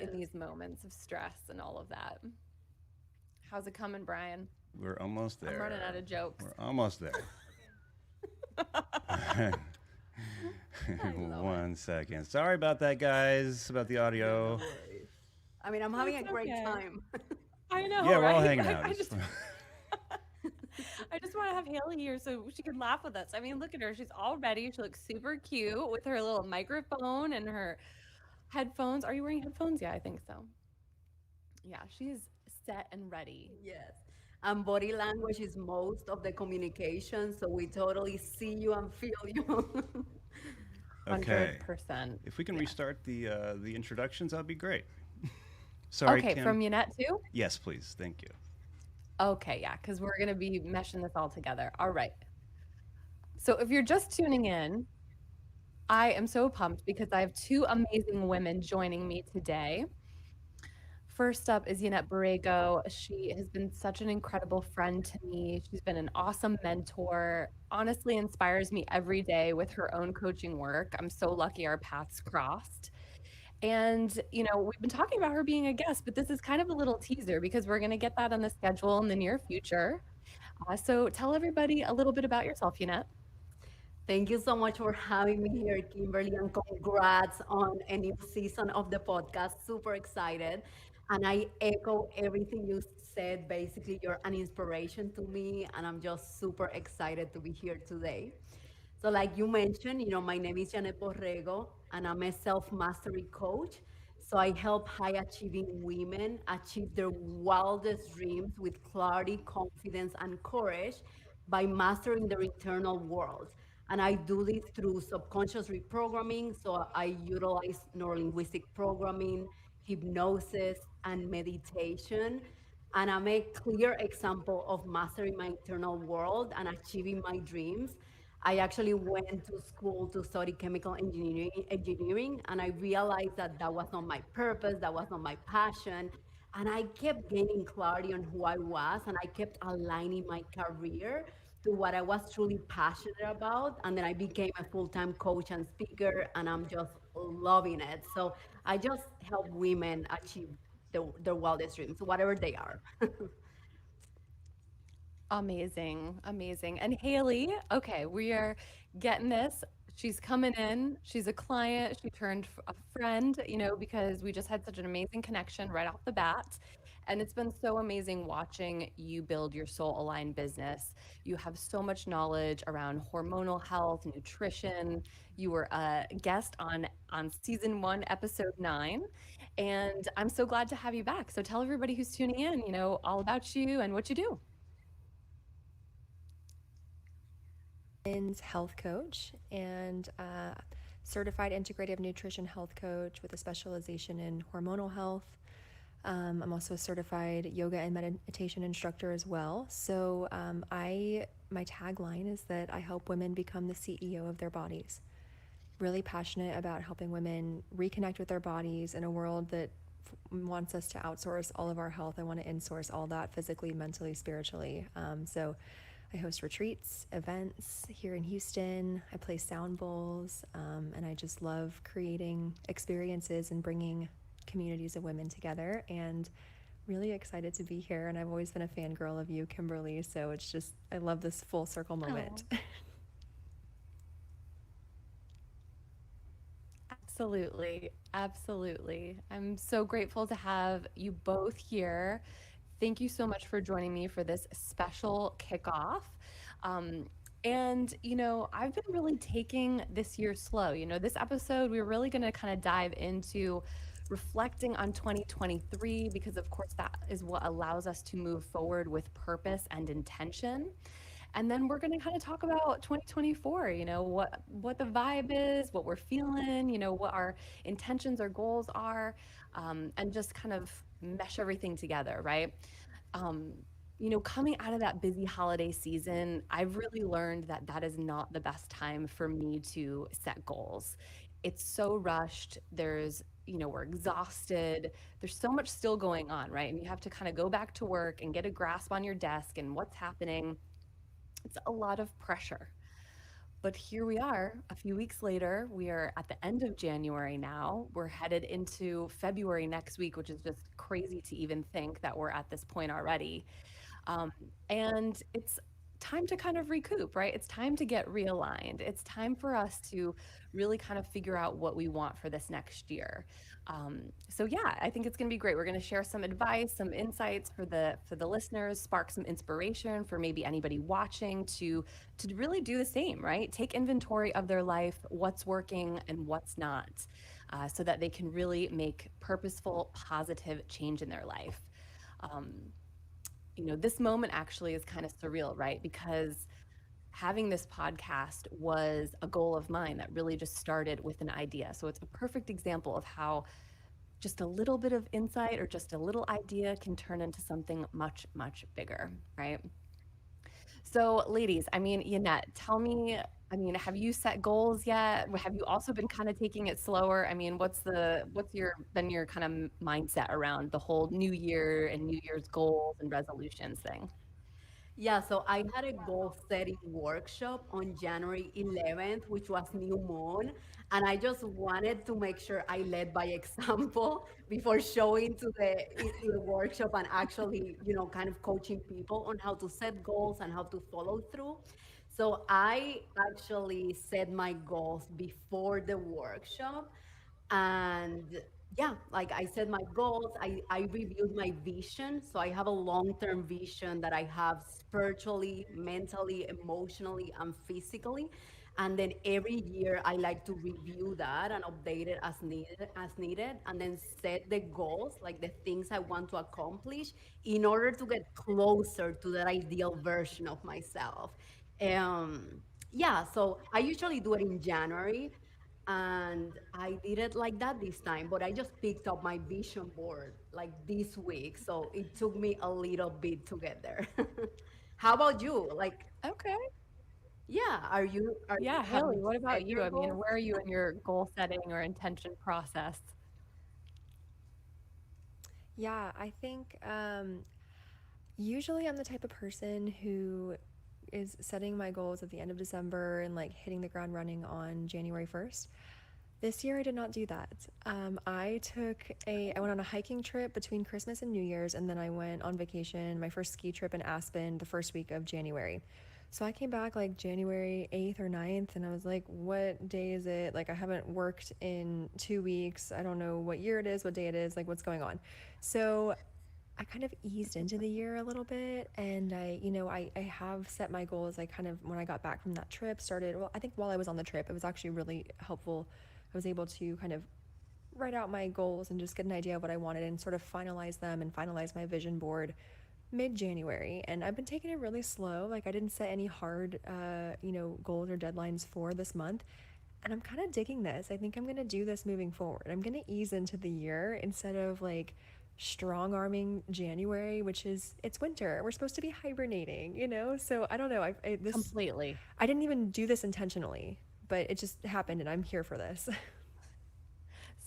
in these moments of stress and all of that. How's it coming, Brian? We're almost I'm running out there. of jokes. We're almost there. I love it. 1 second. Sorry about that, guys, about the No, no audio. worries. I mean, I'm having It's a great okay. time. I know, Yeah, we're all right? hanging I, out. I just I just want to have Haley here so she could laugh with us. I mean, look at her. She's all ready. She looks super cute with her little microphone and her headphones. Are you wearing headphones? Yeah, I think so. Yeah, she's set and ready. Yes. And body language is most of the communication, so we totally see you and feel you. Okay. 100%. If we can Yeah. restart the introductions, that'd be great. Sorry, Okay, Kim. from Yanet too? Yes, please. Thank you. Okay, yeah, because we're going to be meshing this all together. All right. So if you're just tuning in, I am so pumped because I have two amazing women joining me today. First up is Yanet Borrego. She has been such an incredible friend to me. She's been an awesome mentor, honestly inspires me every day with her own coaching work. I'm so lucky our paths crossed. And, we've been talking about her being a guest, but this is kind of a little teaser because we're going to get that on the schedule in the near future. So tell everybody a little bit about yourself, Yanet. Thank you so much for having me here, Kimberly, and congrats on a new season of the podcast. Super excited. And I echo everything you said. Basically, you're an inspiration to me, and I'm just super excited to be here today. So, like you mentioned, my name is Yanet Borrego, and I'm a self mastery coach. So, I help high achieving women achieve their wildest dreams with clarity, confidence, and courage by mastering their internal worlds. And I do this through subconscious reprogramming. So, I utilize neurolinguistic programming, hypnosis, and meditation. And I'm a clear example of mastering my internal world and achieving my dreams. I actually went to school to study chemical engineering, and I realized that that was not my purpose, that was not my passion. And I kept gaining clarity on who I was, and I kept aligning my career to what I was truly passionate about. And then I became a full time coach and speaker, and I'm just loving it. So I just help women achieve their wildest dreams, whatever they are. Amazing, amazing. And Haley, okay, we are getting this. She's coming in. She's a client. She turned a friend, because we just had such an amazing connection right off the bat. And it's been so amazing watching you build your soul aligned business. You have so much knowledge around hormonal health, nutrition. You were a guest on season 1, episode 9. And I'm so glad to have you back. So tell everybody who's tuning in, all about you and what you do. Women's health coach and certified integrative nutrition health coach with a specialization in hormonal health. I'm also a certified yoga and meditation instructor as well. So my tagline is that I help women become the CEO of their bodies. Really passionate about helping women reconnect with their bodies in a world that wants us to outsource all of our health. I want to insource all that physically, mentally, spiritually. So I host retreats, events here in Houston. I play sound bowls, and I just love creating experiences and bringing communities of women together. And really excited to be here. And I've always been a fangirl of you, Kimberly. So it's just, I love this full circle moment. Oh. Absolutely. Absolutely. I'm so grateful to have you both here. Thank you so much for joining me for this special kickoff. I've been really taking this year slow. This episode, we're really going to kind of dive into reflecting on 2023 because, of course, that is what allows us to move forward with purpose and intention. And then we're going to kind of talk about 2024, what the vibe is, what we're feeling, what our intentions or goals are, and just kind of mesh everything together, right? Um, Coming out of that busy holiday season, I've really learned that that is not the best time for me to set goals. It's so rushed. We're exhausted. There's so much still going on, right? And you have to kind of go back to work and get a grasp on your desk and what's happening. It's a lot of pressure. But here we are, a few weeks later. We are at the end of January now. We're headed into February next week, which is just crazy to even think that we're at this point already. Um, and it's time to kind of recoup, right? It's time to get realigned. It's time for us to really kind of figure out what we want for this next year. So yeah, I think it's going to be great. We're going to share some advice, some insights for the listeners, spark some inspiration for maybe anybody watching to really do the same, right? Take inventory of their life, what's working and what's not, so that they can really make purposeful, positive change in their life. Um, this moment actually is kind of surreal, right? Because having this podcast was a goal of mine that really just started with an idea. So it's a perfect example of how just a little bit of insight or just a little idea can turn into something much, much bigger, right? So, ladies, I mean, Yanet, tell me, I mean, have you set goals yet? Have you also been kind of taking it slower? I mean, what's your kind of mindset around the whole new year and New Year's goals and resolutions thing? Yeah, so I had a goal setting workshop on January 11th, which was new moon. And I just wanted to make sure I led by example before showing to the workshop and actually, kind of coaching people on how to set goals and how to follow through. So I actually set my goals before the workshop. And yeah, like I set my goals, I reviewed my vision. So I have a long-term vision that I have spiritually, mentally, emotionally, and physically. And then every year I like to review that and update it as needed, and then set the goals, like the things I want to accomplish in order to get closer to that ideal version of myself. Yeah, so I usually do it in January, and I did it like that this time, but I just picked up my vision board like this week. So it took me a little bit to get there. How about you? Like, Okay. yeah, Yeah, have Haley, you what set about you? your I mean, goals? where are you in your goal setting or intention process? Yeah, I think usually I'm the type of person who is setting my goals at the end of December and like hitting the ground running on January 1st. This year I did not do that. I went on a hiking trip between Christmas and New Year's, and then I went on vacation, my first ski trip in Aspen, the first week of January. So I came back like January 8th or 9th, and I was like, what day is it? Like, I haven't worked in 2 weeks. I don't know what year it is, what day it is, like, what's going on. So I kind of eased into the year a little bit, and I have set my goals. I kind of, when I got back from that trip, well, I think while I was on the trip, it was actually really helpful. I was able to kind of write out my goals and just get an idea of what I wanted and sort of finalize them and finalize my vision board mid-January. And I've been taking it really slow. Like, I didn't set any hard, goals or deadlines for this month. And I'm kind of digging this. I think I'm going to do this moving forward. I'm going to ease into the year instead of like strong arming January, which is, it's winter. We're supposed to be hibernating, So I don't know. Completely. I didn't even do this intentionally, but it just happened and I'm here for this.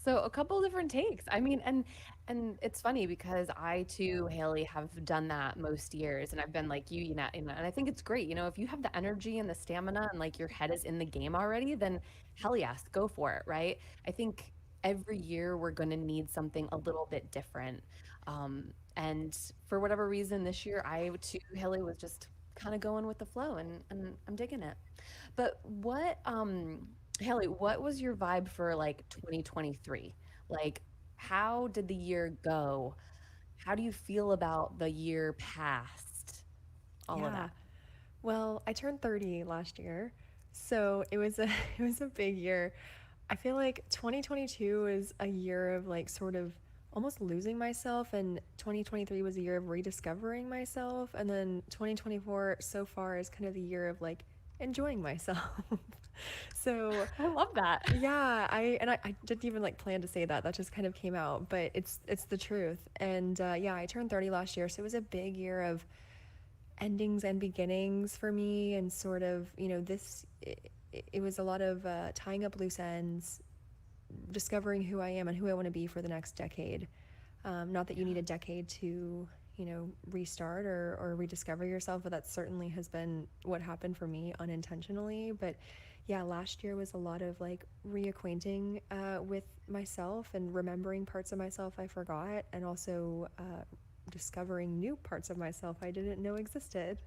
So a couple different takes. I mean, and it's funny because I too, Haley, have done that most years, and I've been like you know, and I think it's great. If you have the energy and the stamina and like your head is in the game already, then hell yes, go for it, right? I think every year we're going to need something a little bit different. And for whatever reason, this year I too, Haley, was just kind of going with the flow, and I'm digging it. But Haley, what was your vibe for like 2023? Like, how did the year go? How do you feel about the year past? All of Yeah. that. Well, I turned 30 last year, so it was a it was a big year. I feel like 2022 is a year of like sort of almost losing myself, and 2023 was a year of rediscovering myself, and then 2024 so far is kind of the year of like enjoying myself. So I love that. yeah, I didn't even like plan to say that. That just kind of came out, but it's the truth. And yeah, I turned 30 last year, so it was a big year of endings and beginnings for me, and sort of it was a lot of tying up loose ends, discovering who I am and who I want to be for the next decade. Not that you need a decade to restart or rediscover yourself. But that certainly has been what happened for me unintentionally. But yeah, last year was a lot of like reacquainting with myself and remembering parts of myself I forgot, and also discovering new parts of myself I didn't know existed.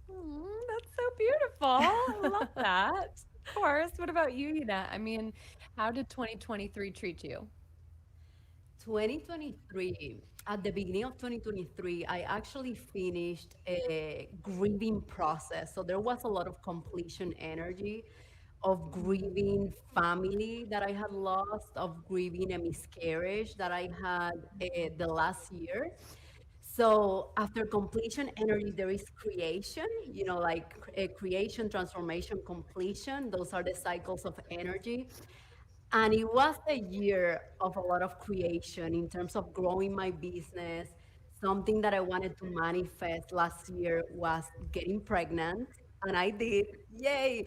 That's so beautiful. I love that. Of course. What about you, Yanet? I mean, how did 2023 treat you? 2023, at the beginning of 2023, I actually finished a grieving process. So there was a lot of completion energy of grieving family that I had lost, of grieving a miscarriage that I had the last year. So after completion energy, there is creation, like creation, transformation, completion. Those are the cycles of energy. And it was a year of a lot of creation in terms of growing my business. Something that I wanted to manifest last year was getting pregnant, and I did. Yay!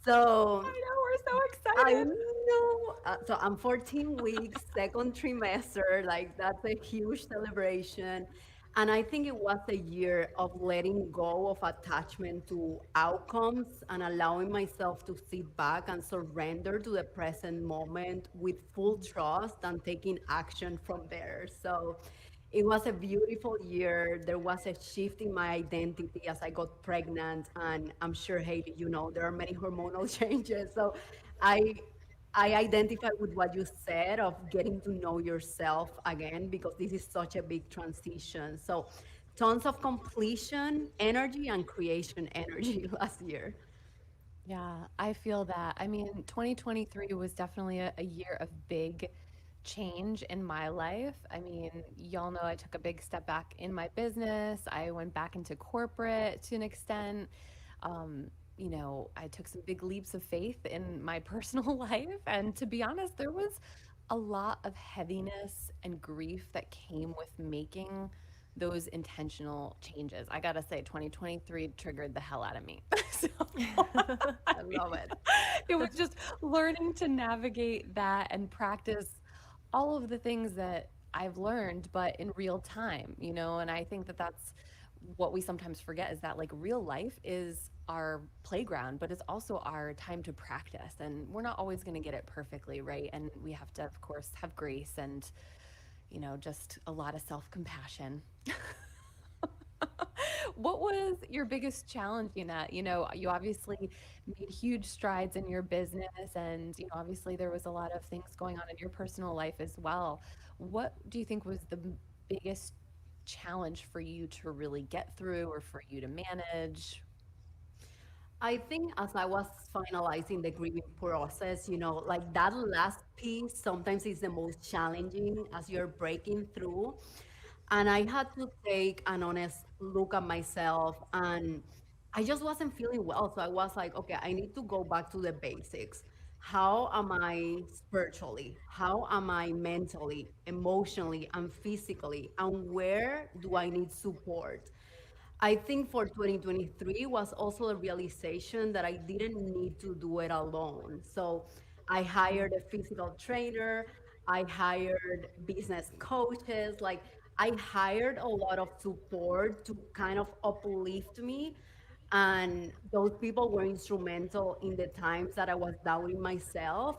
So I know, we're so I excited. know. So I'm 14 weeks, second trimester. Like, that's a huge celebration. And I think it was a year of letting go of attachment to outcomes and allowing myself to sit back and surrender to the present moment with full trust and taking action from there. So it was a beautiful year. There was a shift in my identity as I got pregnant, and I'm sure, Haley, there are many hormonal changes. So I I identify with what you said of getting to know yourself again, because this is such a big transition. So tons of completion energy and creation energy last year. Yeah, I feel that. I mean, 2023 was definitely a year of big change in my life. I mean, y'all know I took a big step back in my business. I went back into corporate to an extent. Um, I took some big leaps of faith in my personal life. And to be honest, there was a lot of heaviness and grief that came with making those intentional changes. I gotta say, 2023 triggered the hell out of me. So, I I mean, love it. it was just learning to navigate that and practice all of the things that I've learned, but in real time, and I think that that's what we sometimes forget, is that like real life is our playground, but it's also our time to practice. And we're not always going to get it perfectly right. And we have to, of course, have grace and, just a lot of self compassion. What was your biggest challenge in that? You obviously made huge strides in your business, and obviously there was a lot of things going on in your personal life as well. What do you think was the biggest challenge for you to really get through or for you to manage? I think as I was finalizing the grieving process, like that last piece sometimes is the most challenging as you're breaking through. And I had to take an honest look at myself, and I just wasn't feeling well. So I was like, okay, I need to go back to the basics. How am I spiritually? How am I mentally, emotionally, and physically? And where do I need support? I think for 2023 was also a realization that I didn't need to do it alone. So I hired a physical trainer, I hired business coaches, like I hired a lot of support to kind of uplift me. And those people were instrumental in the times that I was doubting myself.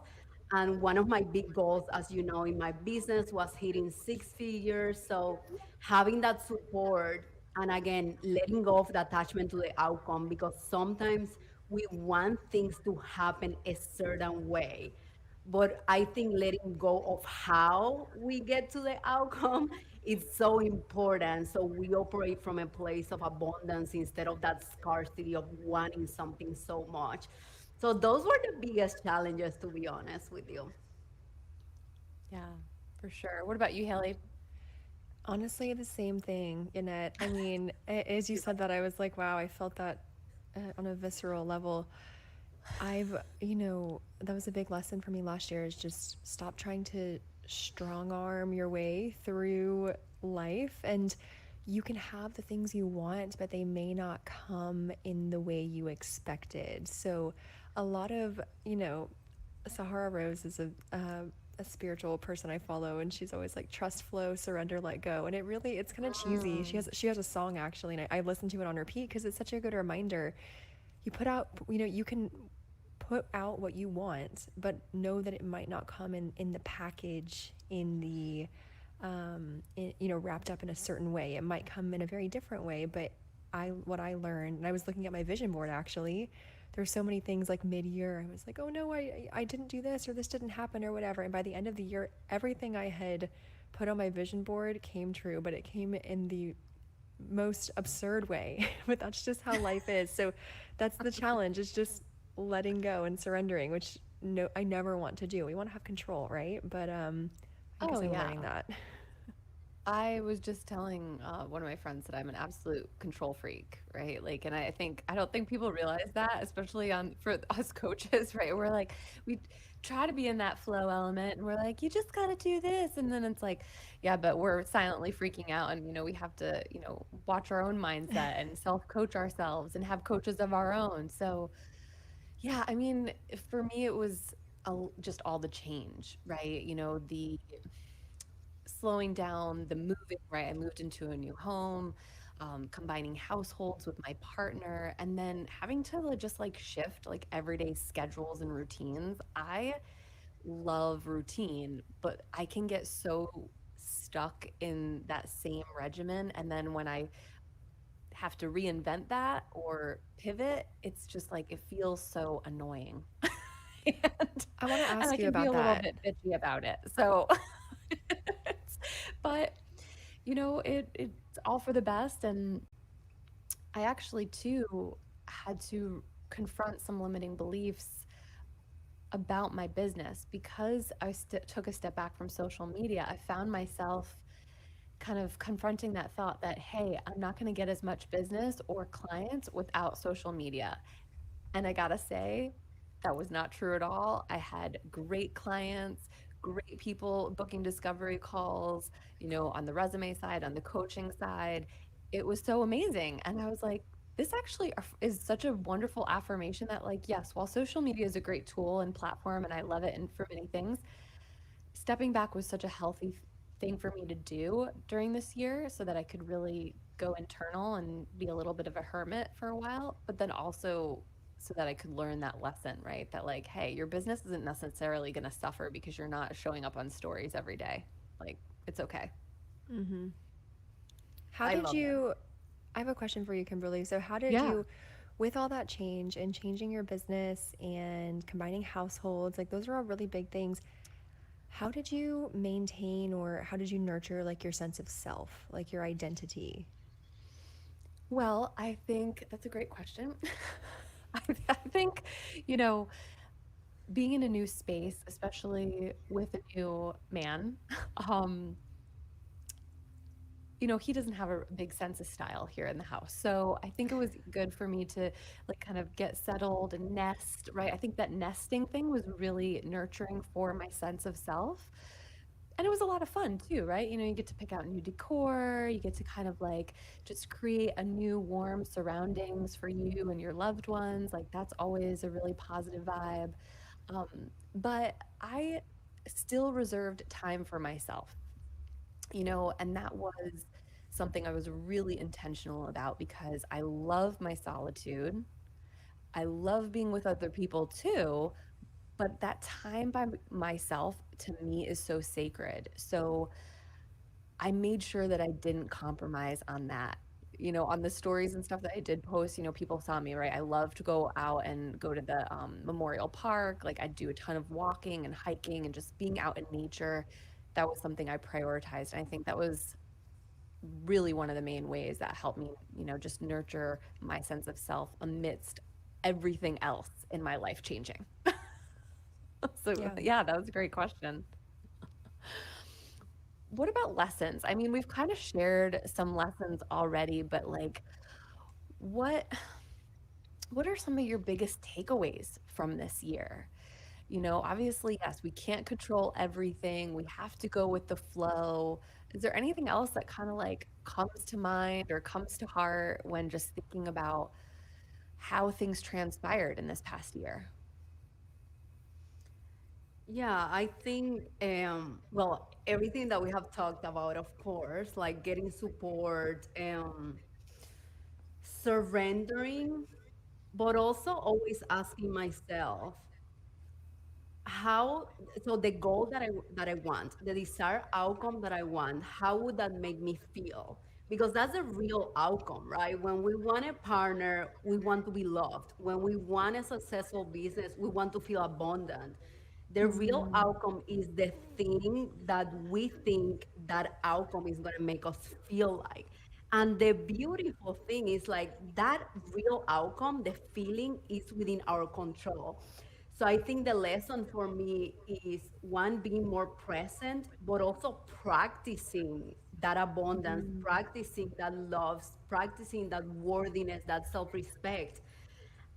And one of my big goals, as you know, in my business was hitting six figures. So having that support, and again, letting go of the attachment to the outcome, because sometimes we want things to happen a certain way. But I think letting go of how we get to the outcome is so important. So we operate from a place of abundance instead of that scarcity of wanting something so much. So those were the biggest challenges, to be honest with you. Yeah, for sure. What about you, Haley? Honestly, the same thing, Annette. I mean, as you said that, I was like, wow, I felt that on a visceral level. That was a big lesson for me last year, is just stop trying to strong arm your way through life. And you can have the things you want, but they may not come in the way you expected. So, a lot of, Sahara Rose is a spiritual person I follow, and she's always like trust, flow, surrender, let go. And it's kind of cheesy. Mm. She has a song actually, and I listen to it on repeat because it's such a good reminder. You put out, you can put out what you want, but know that it might not come in the package, in the wrapped up in a certain way. It might come in a very different way. But what I learned, and I was looking at my vision board actually, there's so many things like mid-year I was like, oh no, I didn't do this, or this didn't happen, or whatever. And by the end of the year, everything I had put on my vision board came true, but it came in the most absurd way. But that's just how life is. So that's the challenge, is just letting go and surrendering, which no, I never want to do. We want to have control, right? But I guess Oh I'm yeah. learning that. I was just telling one of my friends that I'm an absolute control freak, right? Like, and I don't think people realize that, especially on for us coaches, right? We're like, we try to be in that flow element, and we're like, you just got to do this, and then it's like, yeah, but we're silently freaking out, and we have to, watch our own mindset and self coach ourselves and have coaches of our own. So, yeah, I mean, for me, it was just all the change, right? The slowing down, the moving, right? I moved into a new home, combining households with my partner, and then having to just like shift like everyday schedules and routines. I love routine, but I can get so stuck in that same regimen. And then when I have to reinvent that or pivot, it's just like it feels so annoying. and, I want to and ask I you can be about a little that. bit bitchy about it. So, but it's all for the best. And I actually too had to confront some limiting beliefs about my business because I took a step back from social media. I found myself kind of confronting that thought that, hey, I'm not going to get as much business or clients without social media. And I gotta say, that was not true at all. I had great clients, great people booking discovery calls, on the resume side, on the coaching side. It was so amazing. And I was like, this actually is such a wonderful affirmation that, like, yes, while social media is a great tool and platform, and I love it and for many things, stepping back was such a healthy thing for me to do during this year so that I could really go internal and be a little bit of a hermit for a while, but then also so that I could learn that lesson, right? That like, hey, your business isn't necessarily going to suffer because you're not showing up on stories every day. Like, it's okay. Mm-hmm. How I did love them. you, I have a question for you, Kimberly. So, how did Yeah. you, with all that change and changing your business and combining households, like those are all really big things. How did you maintain, or how did you nurture like your sense of self, like your identity? Well, I think that's a great question. I think, you know, being in a new space, especially with a new man, um, he doesn't have a big sense of style here in the house. So I think it was good for me to like kind of get settled and nest, right? I think that nesting thing was really nurturing for my sense of self. And it was a lot of fun too, right? You get to pick out new decor, you get to kind of like just create a new warm surroundings for you and your loved ones. Like that's always a really positive vibe. But I still reserved time for myself, and that was something I was really intentional about because I love my solitude. I love being with other people too, but that time by myself to me is so sacred. So I made sure that I didn't compromise on that. On the stories and stuff that I did post, people saw me, right? I love to go out and go to the Memorial Park. Like I do a ton of walking and hiking and just being out in nature. That was something I prioritized. And I think that was really one of the main ways that helped me, just nurture my sense of self amidst everything else in my life changing. So, Yeah. yeah, that was a great question. What about lessons? I mean, we've kind of shared some lessons already, but like what what are some of your biggest takeaways from this year? Obviously, yes, we can't control everything. We have to go with the flow. Is there anything else that kind of like comes to mind or comes to heart when just thinking about how things transpired in this past year? Yeah, I think, well, everything that we have talked about, of course, like getting support, surrendering, but also always asking myself, how, so the goal that I want, the desired outcome that I want, how would that make me feel? Because that's a real outcome, right? When we want a partner, we want to be loved. When we want a successful business, we want to feel abundant. The real Mhm. outcome is the thing that we think that outcome is going to make us feel like. And the beautiful thing is like that real outcome, the feeling is within our control. So I think the lesson for me is one, being more present, but also practicing that abundance, Mhm. practicing that love, practicing that worthiness, that self respect,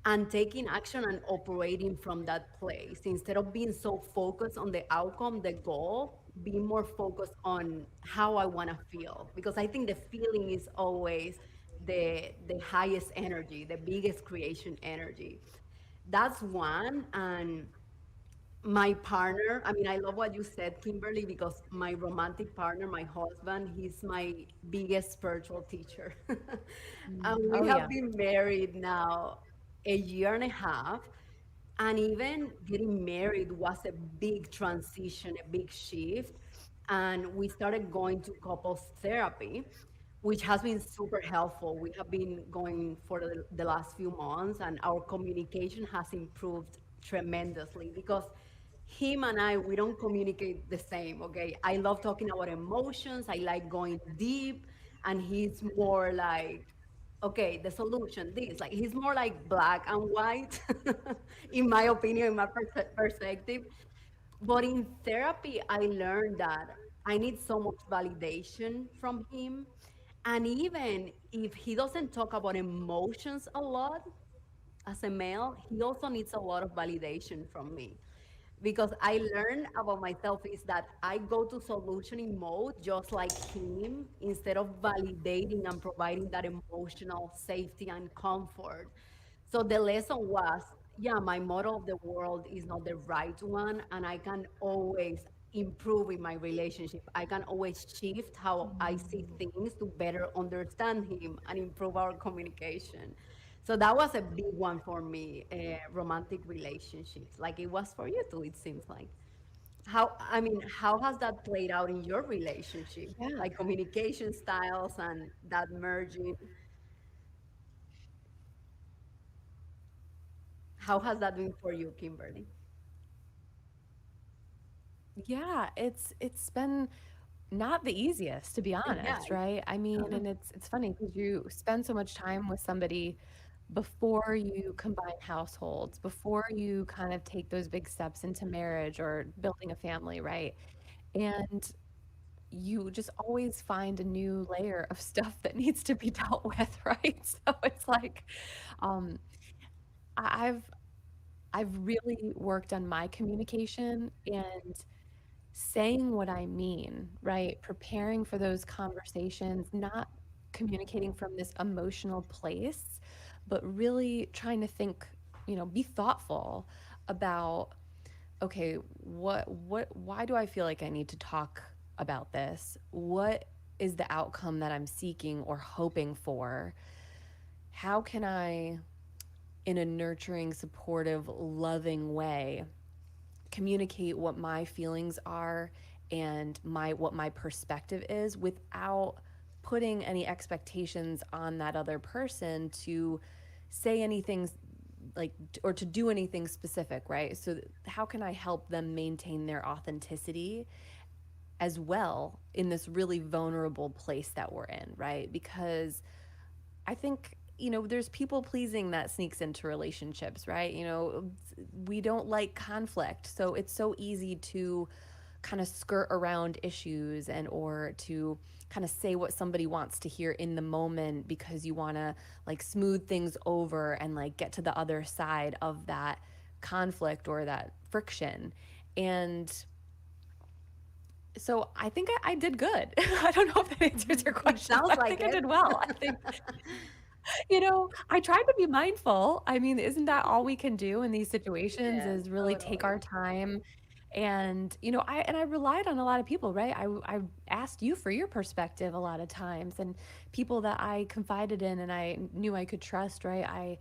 and taking action and operating from that place instead of being so focused on the outcome, the goal, be more focused on how I want to feel, because I think the feeling is always the highest energy, the biggest creation energy. That's one. And my partner, I mean, I love what you said, Kimberly, because my romantic partner, my husband, he's my biggest spiritual teacher. And we Oh have yeah. been married now a year and a half. And even getting married was a big transition, a big shift. And we started going to couples therapy, which has been super helpful. We have been going for the last few months, and our communication has improved tremendously because him and I, we don't communicate the same, okay? I love talking about emotions, I like going deep, and he's more like, okay, the solution, this. Like, he's more like black and white, in my opinion, in my perspective. But in therapy, I learned that I need so much validation from him. And even if he doesn't talk about emotions a lot as a male, he also needs a lot of validation from me. Because I learned about myself is that I go to solutioning mode just like him instead of validating and providing that emotional safety and comfort. So the lesson was, yeah, my model of the world is not the right one, and I can always improve in my relationship. I can always shift how I see things to better understand him and improve our communication. So that was a big one for me, romantic relationships. Like it was for you too, it seems like. How, I mean, how has that played out in your relationship? Yeah. Like communication styles and that merging. How has that been for you, Kimberly? Yeah, it's been not the easiest, to be Yeah. honest, right? I mean, and it's funny because you spend so much time with somebody before you combine households, before you kind of take those big steps into marriage or building a family, right? And you just always find a new layer of stuff that needs to be dealt with, right? So it's like, um, I've really worked on my communication and saying what I mean, right? Preparing for those conversations, not communicating from this emotional place, but really trying to think, be thoughtful about, okay, why do I feel like I need to talk about this? What is the outcome that I'm seeking or hoping for? How can I, in a nurturing, supportive, loving way, communicate what my feelings are and what my perspective is without putting any expectations on that other person to say anything like or to do anything specific, right? So how can I help them maintain their authenticity as well in this really vulnerable place that we're in, right? Because I think, there's people pleasing that sneaks into relationships, right? We don't like conflict. So it's so easy to kind of skirt around issues and or to kind of say what somebody wants to hear in the moment because you want to like smooth things over and like get to the other side of that conflict or that friction. And so I think I did good. I don't know if that answers your It question, sounds but I like think I it. did well. I think I tried to be mindful. I mean, isn't that all we can do in these situations Yes, is really take totally. our time And, I relied on a lot of people, right? I asked you for your perspective a lot of times, and people that I confided in and I knew I could trust, right?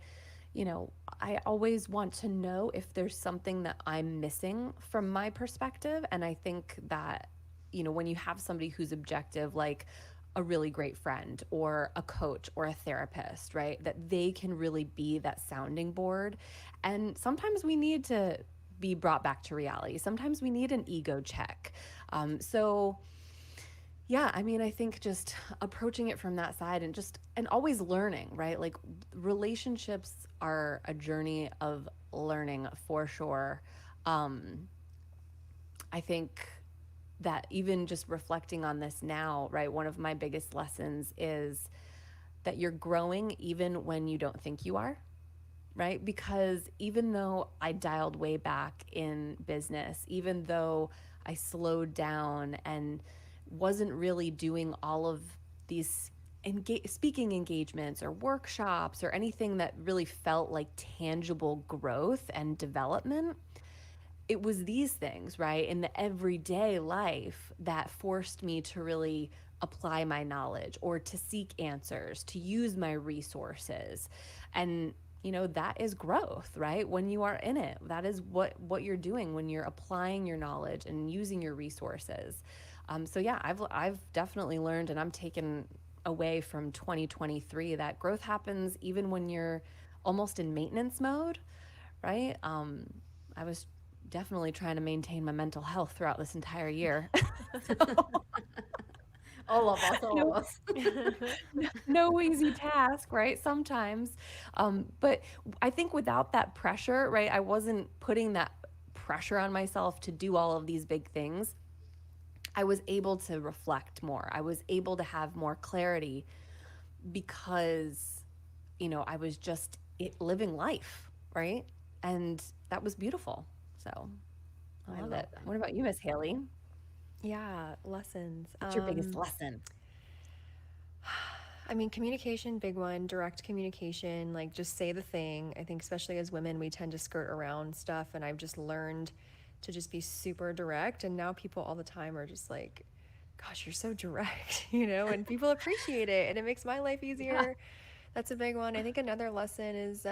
You know, I always want to know if there's something that I'm missing from my perspective. And I think that, when you have somebody who's objective, like a really great friend or a coach or a therapist, right, that they can really be that sounding board. And sometimes we need to be brought back to reality. Sometimes we need an ego check. So, yeah, I mean, I think just approaching it from that side and always learning, right? Like relationships are a journey of learning for sure. Um, I think that even just reflecting on this now, right? One of my biggest lessons is that you're growing even when you don't think you are, right? Because even though I dialed way back in business, even though I slowed down and wasn't really doing all of these speaking engagements or workshops or anything that really felt like tangible growth and development, it was these things, right, in the everyday life that forced me to really apply my knowledge or to seek answers, to use my resources. And that is growth, right? When you are in it, that is what you're doing when you're applying your knowledge and using your resources. So yeah, I've definitely learned, and I'm taking away from 2023 that growth happens even when you're almost in maintenance mode, right? I was definitely trying to maintain my mental health throughout this entire year. All of us, all no, of us. no easy task, right? Sometimes. But I think without that pressure, right, I wasn't putting that pressure on myself to do all of these big things. I was able to reflect more. I was able to have more clarity because, I was just living life, right? And that was beautiful. So I I love love it. that. What about you, Miss Haley? Yeah, lessons. What's your biggest lesson? I mean, communication, big one, direct communication, like just say the thing. I think, especially as women, we tend to skirt around stuff, and I've just learned to just be super direct. And now people all the time are just like, gosh, you're so direct, and people appreciate it, and it makes my life Yeah. easier. That's a big one. I think another lesson is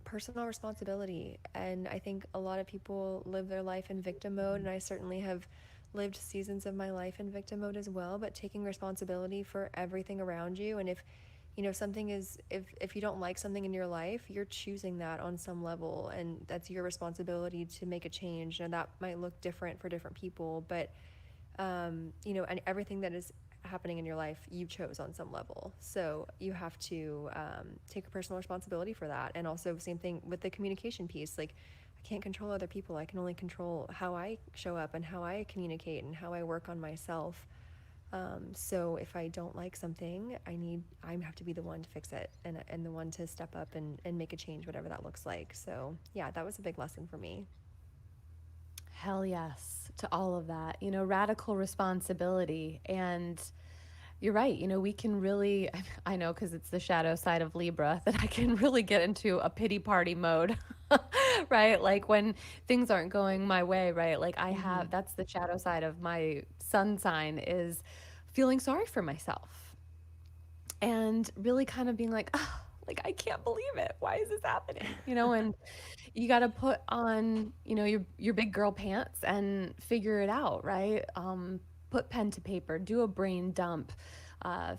personal responsibility. And I think a lot of people live their life in victim mode, and I certainly have lived seasons of my life in victim mode as well, but taking responsibility for everything around you. And if something is, if you don't like something in your life, you're choosing that on some level, and that's your responsibility to make a change. And that might look different for different people, but and everything that is happening in your life you chose on some level, so you have to take personal responsibility for that. And also, same thing with the communication piece. Like, I can't control other people. I can only control how I show up and how I communicate and how I work on myself. So if I don't like something, I have to be the one to fix it, and the one to step up and make a change, whatever that looks like. So yeah, that was a big lesson for me. Hell yes to all of that. Radical responsibility. And you're right. We can really, I know because it's the shadow side of Libra that I can really get into a pity party mode, right? Like when things aren't going my way, right? Like that's the shadow side of my sun sign, is feeling sorry for myself and really kind of being like, oh, like, I can't believe it. Why is this happening? And you got to put on, your big girl pants and figure it out, right? Put pen to paper, do a brain dump,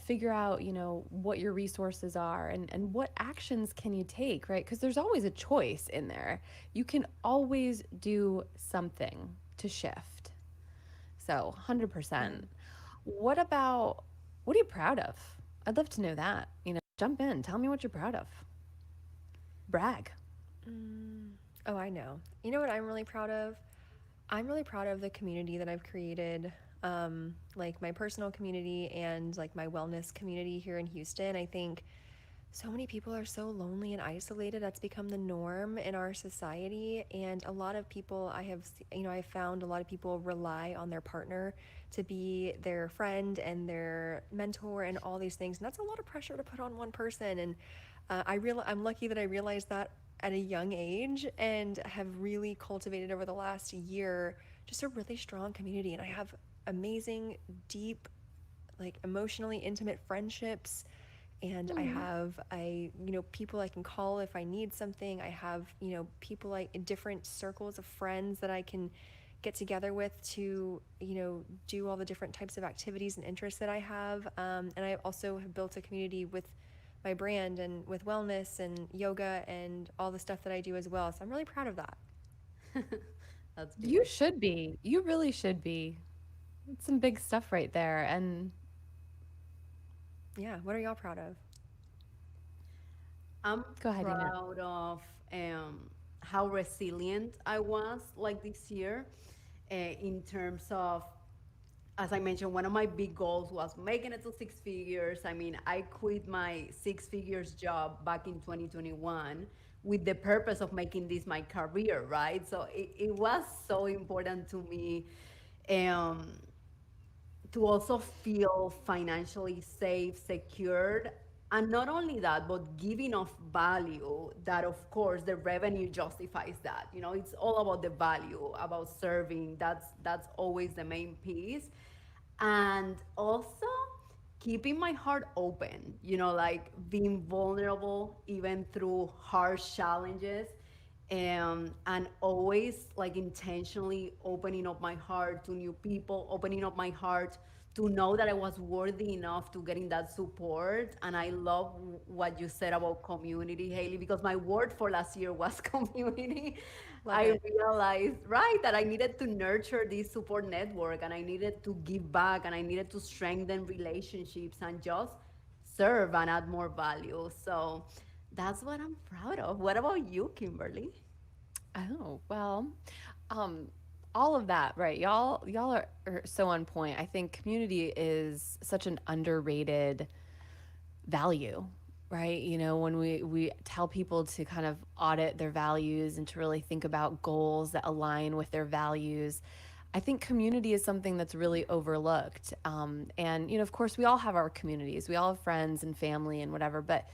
figure out, what your resources are and what actions can you take, right? Because there's always a choice in there. You can always do something to shift. So 100%. What are you proud of? I'd love to know that. Jump in. Tell me what you're proud of. Brag. Oh, I know. You know what I'm really proud of? I'm really proud of the community that I've created, like my personal community and like my wellness community here in Houston. I think so many people are so lonely and isolated. That's become the norm in our society. And a lot of people, I found a lot of people rely on their partner to be their friend and their mentor and all these things. And that's a lot of pressure to put on one person. And I'm lucky that I realized that at a young age, and have really cultivated over the last year just a really strong community. And I have amazing, deep, like emotionally intimate friendships. And I Mm. have, people I can call if I need something. I have, people like in different circles of friends that I can get together with to, do all the different types of activities and interests that I have. And I also have built a community with my brand and with wellness and yoga and all the stuff that I do as well. So I'm really proud of that. That's You beautiful. should be. You really should be. It's some big stuff right there. And Yeah. What are y'all proud of? I'm go ahead, Yanet. proud of how resilient I was like this year in terms of, as I mentioned, one of my big goals was making it to six figures. I mean, I quit my six figures job back in 2021 with the purpose of making this my career, right? So it was so important to me. Um, to also feel financially safe, secured, and not only that, but giving of value that, of course, the revenue justifies that. You know, it's all about the value, about serving. That's always the main piece. And also keeping my heart open, you know, like being vulnerable even through harsh challenges, and always like intentionally opening up my heart to new people, opening up my heart to know that I was worthy enough to getting that support. And I love what you said about community, Haley, because my word for last year was community. Love I it. realized, right, that I needed to nurture this support network, and I needed to give back, and I needed to strengthen relationships and just serve and add more value. So that's what I'm proud of. What about you, Kimberly? Oh, well, um, all of that, right? Y'all are so on point. I think community is such an underrated value, right? You know, when we tell people to kind of audit their values and to really think about goals that align with their values, I think community is something that's really overlooked. And you know, of course, we all have our communities. We all have friends and family and whatever, but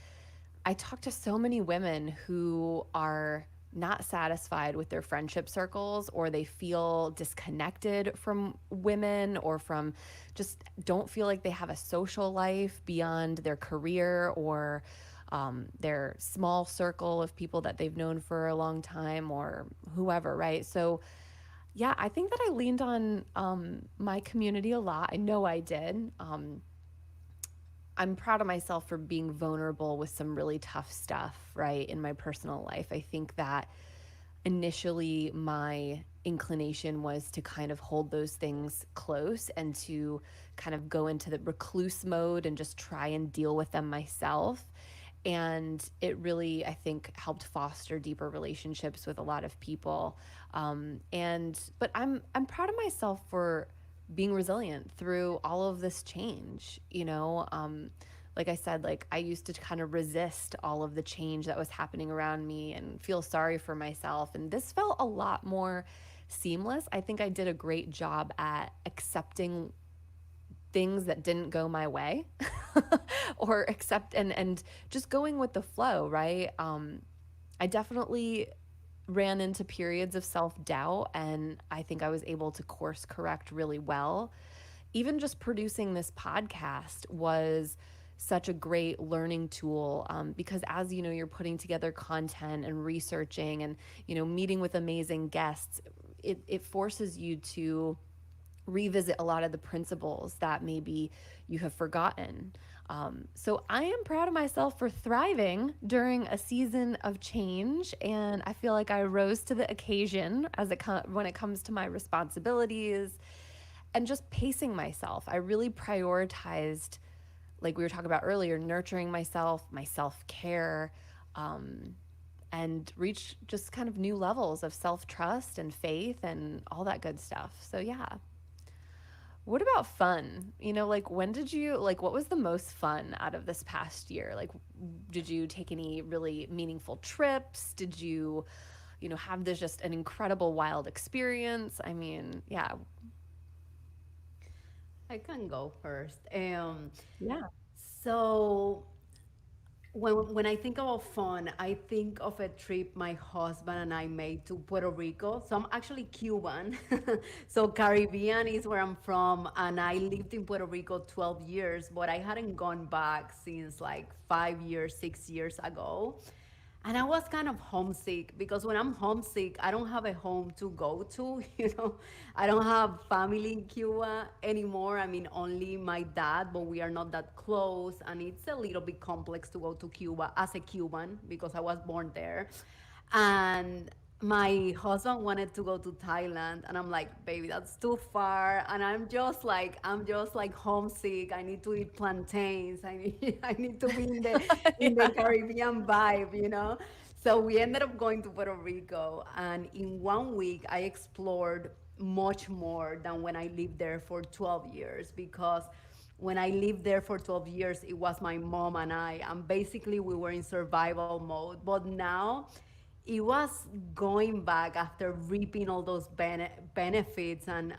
I talk to so many women who are not satisfied with their friendship circles, or they feel disconnected from women, or from just don't feel like they have a social life beyond their career, or their small circle of people that they've known for a long time, or whoever, right? So yeah, I think that I leaned on my community a lot. I know I did. I'm proud of myself for being vulnerable with some really tough stuff, right, in my personal life. I think that initially my inclination was to kind of hold those things close and to kind of go into the recluse mode and just try and deal with them myself. And it really, I think, helped foster deeper relationships with a lot of people. But I'm proud of myself for being resilient through all of this change. Like I said, like I used to kind of resist all of the change that was happening around me and feel sorry for myself. And this felt a lot more seamless. I think I did a great job at accepting things that didn't go my way or accept and just going with the flow, right? I definitely ran into periods of self-doubt, and I think I was able to course correct really well. Even just producing this podcast was such a great learning tool, because as you know, you're putting together content and researching and meeting with amazing guests. It forces you to revisit a lot of the principles that maybe you have forgotten. So I am proud of myself for thriving during a season of change, and I feel like I rose to the occasion when it comes to my responsibilities and just pacing myself. I really prioritized, like we were talking about earlier, nurturing myself, my self care, and reach just kind of new levels of self trust and faith and all that good stuff. So yeah. What about fun? Like what was the most fun out of this past year? Like, did you take any really meaningful trips? Did you have this just an incredible wild experience? I mean, yeah. I can go first. Yeah. So when I think about fun, I think of a trip my husband and I made to Puerto Rico. So I'm actually Cuban. So Caribbean is where I'm from, and I lived in Puerto Rico 12 years, but I hadn't gone back since like 5 years, 6 years ago. And I was kind of homesick because when I'm homesick, I don't have a home to go to. I don't have family in Cuba anymore. I mean, only my dad, but we are not that close. And it's a little bit complex to go to Cuba as a Cuban because I was born there. And my husband wanted to go to Thailand, and I'm like, baby, that's too far. And I'm just like homesick. I need to eat plantains. I need to be in the Caribbean vibe. So we ended up going to Puerto Rico, and in 1 week I explored much more than when I lived there for 12 years, because when I lived there for 12 years, it was my mom and I, and basically we were in survival mode. But now it was going back after reaping all those benefits and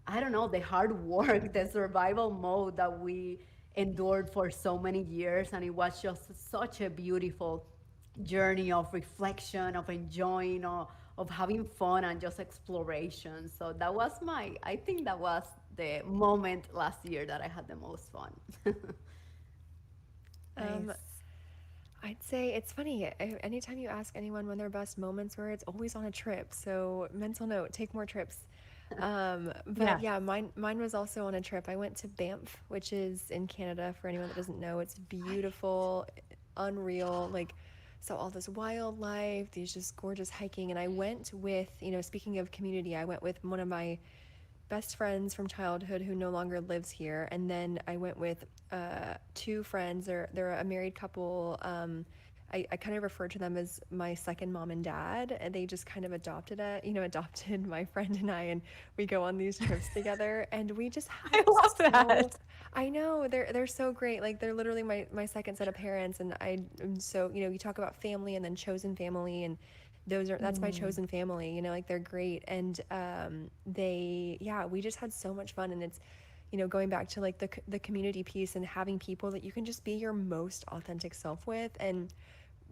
I don't know, the hard work, the survival mode that we endured for so many years. And it was just such a beautiful journey of reflection, of enjoying, of having fun and just exploration. So I think that was the moment last year that I had the most fun. Um, Nice. I'd say it's funny. Anytime you ask anyone when their best moments were, it's always on a trip. So mental note, take more trips. But Yes. yeah, mine was also on a trip. I went to Banff, which is in Canada. For anyone that doesn't know, it's beautiful, unreal. Like, so all this wildlife, these just gorgeous hiking. And I went with, speaking of community, I went with one of my best friends from childhood who no longer lives here. And then I went with two friends. They're a married couple. I kind of refer to them as my second mom and dad. And they just kind of adopted my friend and I, and we go on these trips together. And we just had I love so, that. I know they're so great. Like they're literally my second set of parents. And I am so, you talk about family and then chosen family, and that's my Mm. chosen family, like they're great. And we just had so much fun. And it's, going back to like the community piece and having people that you can just be your most authentic self with. And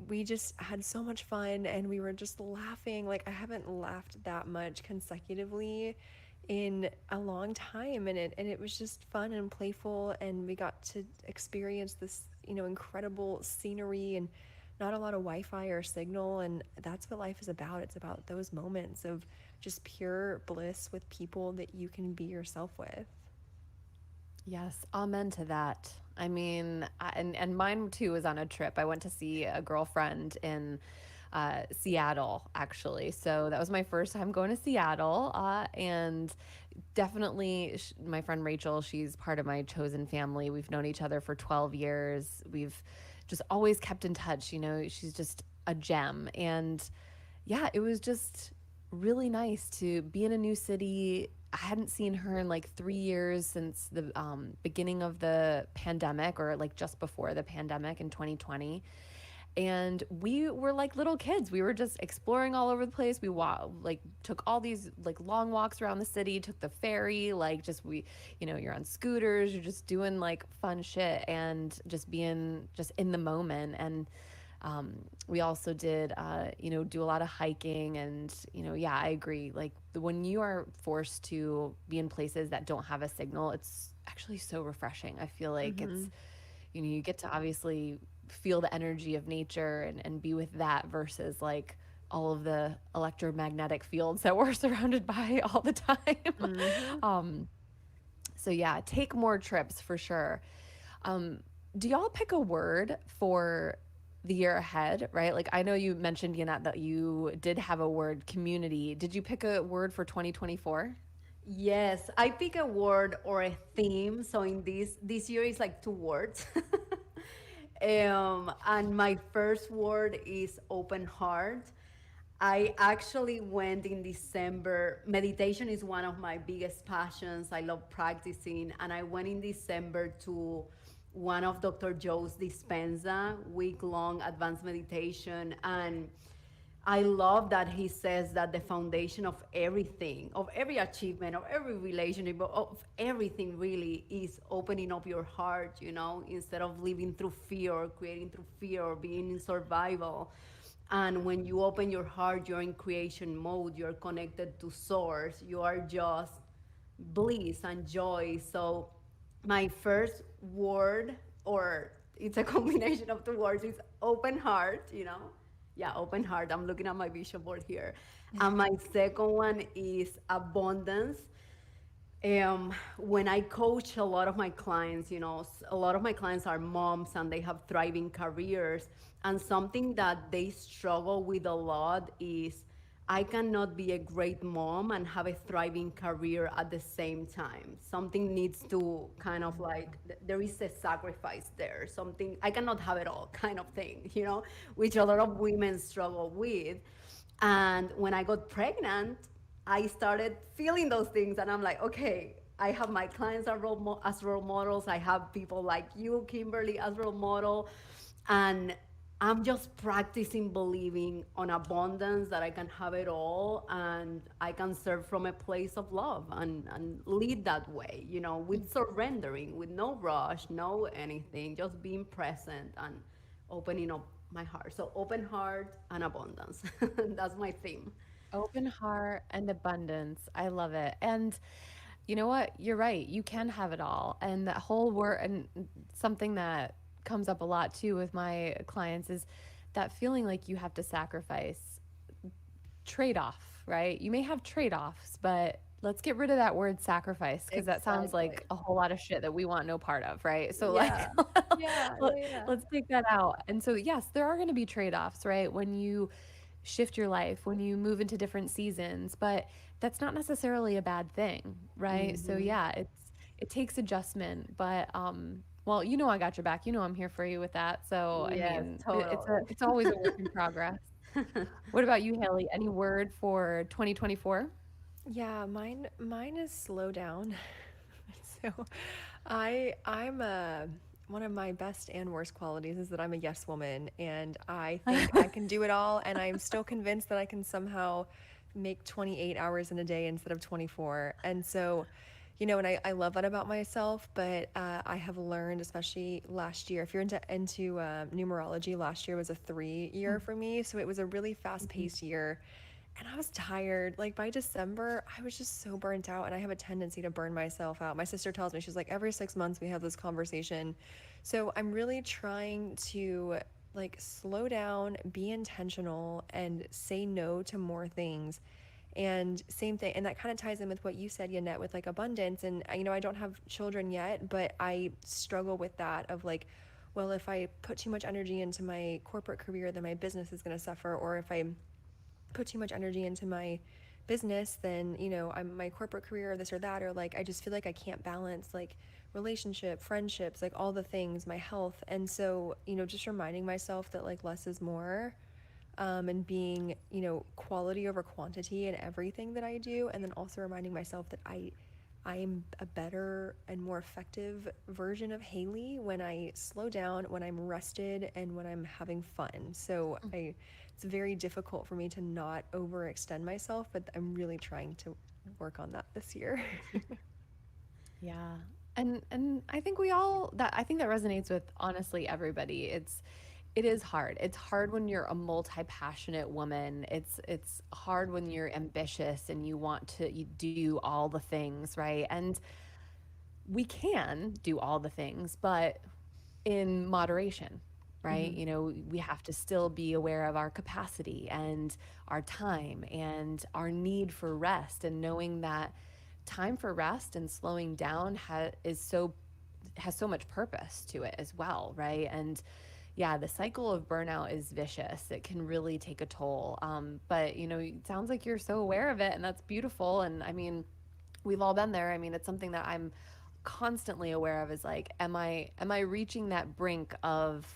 we just had so much fun, and we were just laughing. Like I haven't laughed that much consecutively in a long time, and it was just fun and playful, and we got to experience this, incredible scenery and not a lot of Wi-Fi or signal. And that's what life is about. It's about those moments of just pure bliss with people that you can be yourself with. Yes, amen to that. I mean, and mine too was on a trip. I went to see a girlfriend in Seattle, actually. So that was my first time going to Seattle, and definitely my friend Rachel. She's part of my chosen family. We've known each other for 12 years. We've just always kept in touch. She's just a gem, and yeah, it was just really nice to be in a new city. I hadn't seen her in like 3 years since the beginning of the pandemic, or like just before the pandemic in 2020. And we were like little kids. We were just exploring all over the place. Like took all these like long walks around the city, took the ferry, like just you're on scooters, you're just doing like fun shit and just being just in the moment. And we also did, do a lot of hiking. And, yeah, I agree. Like when you are forced to be in places that don't have a signal, it's actually so refreshing. I feel like Mm-hmm. you get to obviously feel the energy of nature and be with that versus like all of the electromagnetic fields that we're surrounded by all the time. Mm-hmm. um, so yeah, take more trips for sure. Um, do y'all pick a word for the year ahead, right? Like I know you mentioned, Yanet, that you did have a word, community. Did you pick a word for 2024? Yes, I pick a word or a theme. So in this year is like two words. And my first word is open heart. I actually went in December. Meditation is one of my biggest passions. I love practicing, and I went in December to one of Dr. Joe's dispensa week-long advanced meditation, and I love that he says that the foundation of everything, of every achievement, of every relationship, of everything really is opening up your heart, you know, instead of living through fear or creating through fear or being in survival. And when you open your heart, you're in creation mode, you're connected to source, you are just bliss and joy. So my first word, or it's a combination of two words, is open heart, you know. Yeah, open heart. I'm looking at my vision board here. And my second one is abundance. When I coach a lot of my clients, you know, a lot of my clients are moms and they have thriving careers. And something that they struggle with a lot is I cannot be a great mom and have a thriving career at the same time. Something needs to kind of like, there is a sacrifice there. Something, I cannot have it all kind of thing, you know, which a lot of women struggle with. And when I got pregnant, I started feeling those things, and I'm like, okay, I have my clients as role models. I have people like you, Kimberly, as role model, and I'm just practicing believing on abundance that I can have it all and I can serve from a place of love and lead that way, you know, with surrendering, with no rush, no anything, just being present and opening up my heart. So open heart and abundance. That's my theme. Open heart and abundance. I love it. And you know what? You're right. You can have it all. And that whole word, and something that comes up a lot too with my clients is that feeling like you have to sacrifice, trade off, right? You may have trade offs, but let's get rid of that word sacrifice because that sounds Exactly. like a whole lot of shit that we want no part of, right? So, like, Yeah. Yeah. let, Yeah. let's take that out. And so, yes, there are going to be trade offs, right? When you shift your life, when you move into different seasons, but that's not necessarily a bad thing, right? So, Mm-hmm. yeah, it takes adjustment, but well, you know I got your back. You know I'm here for you with that. So, I Yes, mean, totally. it's always a work in progress. What about you, Haley? Any word for 2024? Yeah, mine is slow down. So I'm one of my best and worst qualities is that I'm a yes woman and I think I can do it all and I'm still convinced that I can somehow make 28 hours in a day instead of 24. And so, and I love that about myself, but I have learned, especially last year, if you're into numerology, last year was a 3 year for me. So it was a really fast paced year and I was tired. Like by December, I was just so burnt out, and I have a tendency to burn myself out. My sister tells me, she's like, every 6 months we have this conversation. So I'm really trying to like slow down, be intentional, and say no to more things. And same thing, and that kind of ties in with what you said, Yanet, with like abundance. And I don't have children yet, but I struggle with that of like, well, if I put too much energy into my corporate career, then my business is going to suffer. Or if I put too much energy into my business, then I'm my corporate career or this or that, or like I just feel like I can't balance like relationship, friendships, like all the things, my health. And so just reminding myself that like less is more, and being quality over quantity in everything that I do, and then also reminding myself that I am a better and more effective version of Haley when I slow down, when I'm rested, and when I'm having fun. So it's very difficult for me to not overextend myself, but I'm really trying to work on that this year. Yeah. And I think I think that resonates with honestly everybody. It is hard. It's hard when you're a multi-passionate woman. It's hard when you're ambitious and you do all the things, right? And we can do all the things, but in moderation, right? We have to still be aware of our capacity and our time and our need for rest, and knowing that time for rest and slowing down has so much purpose to it as well, right? And yeah, the cycle of burnout is vicious. It can really take a toll. But it sounds like you're so aware of it, and that's beautiful. And I mean, we've all been there. I mean, it's something that I'm constantly aware of, is like, am I reaching that brink of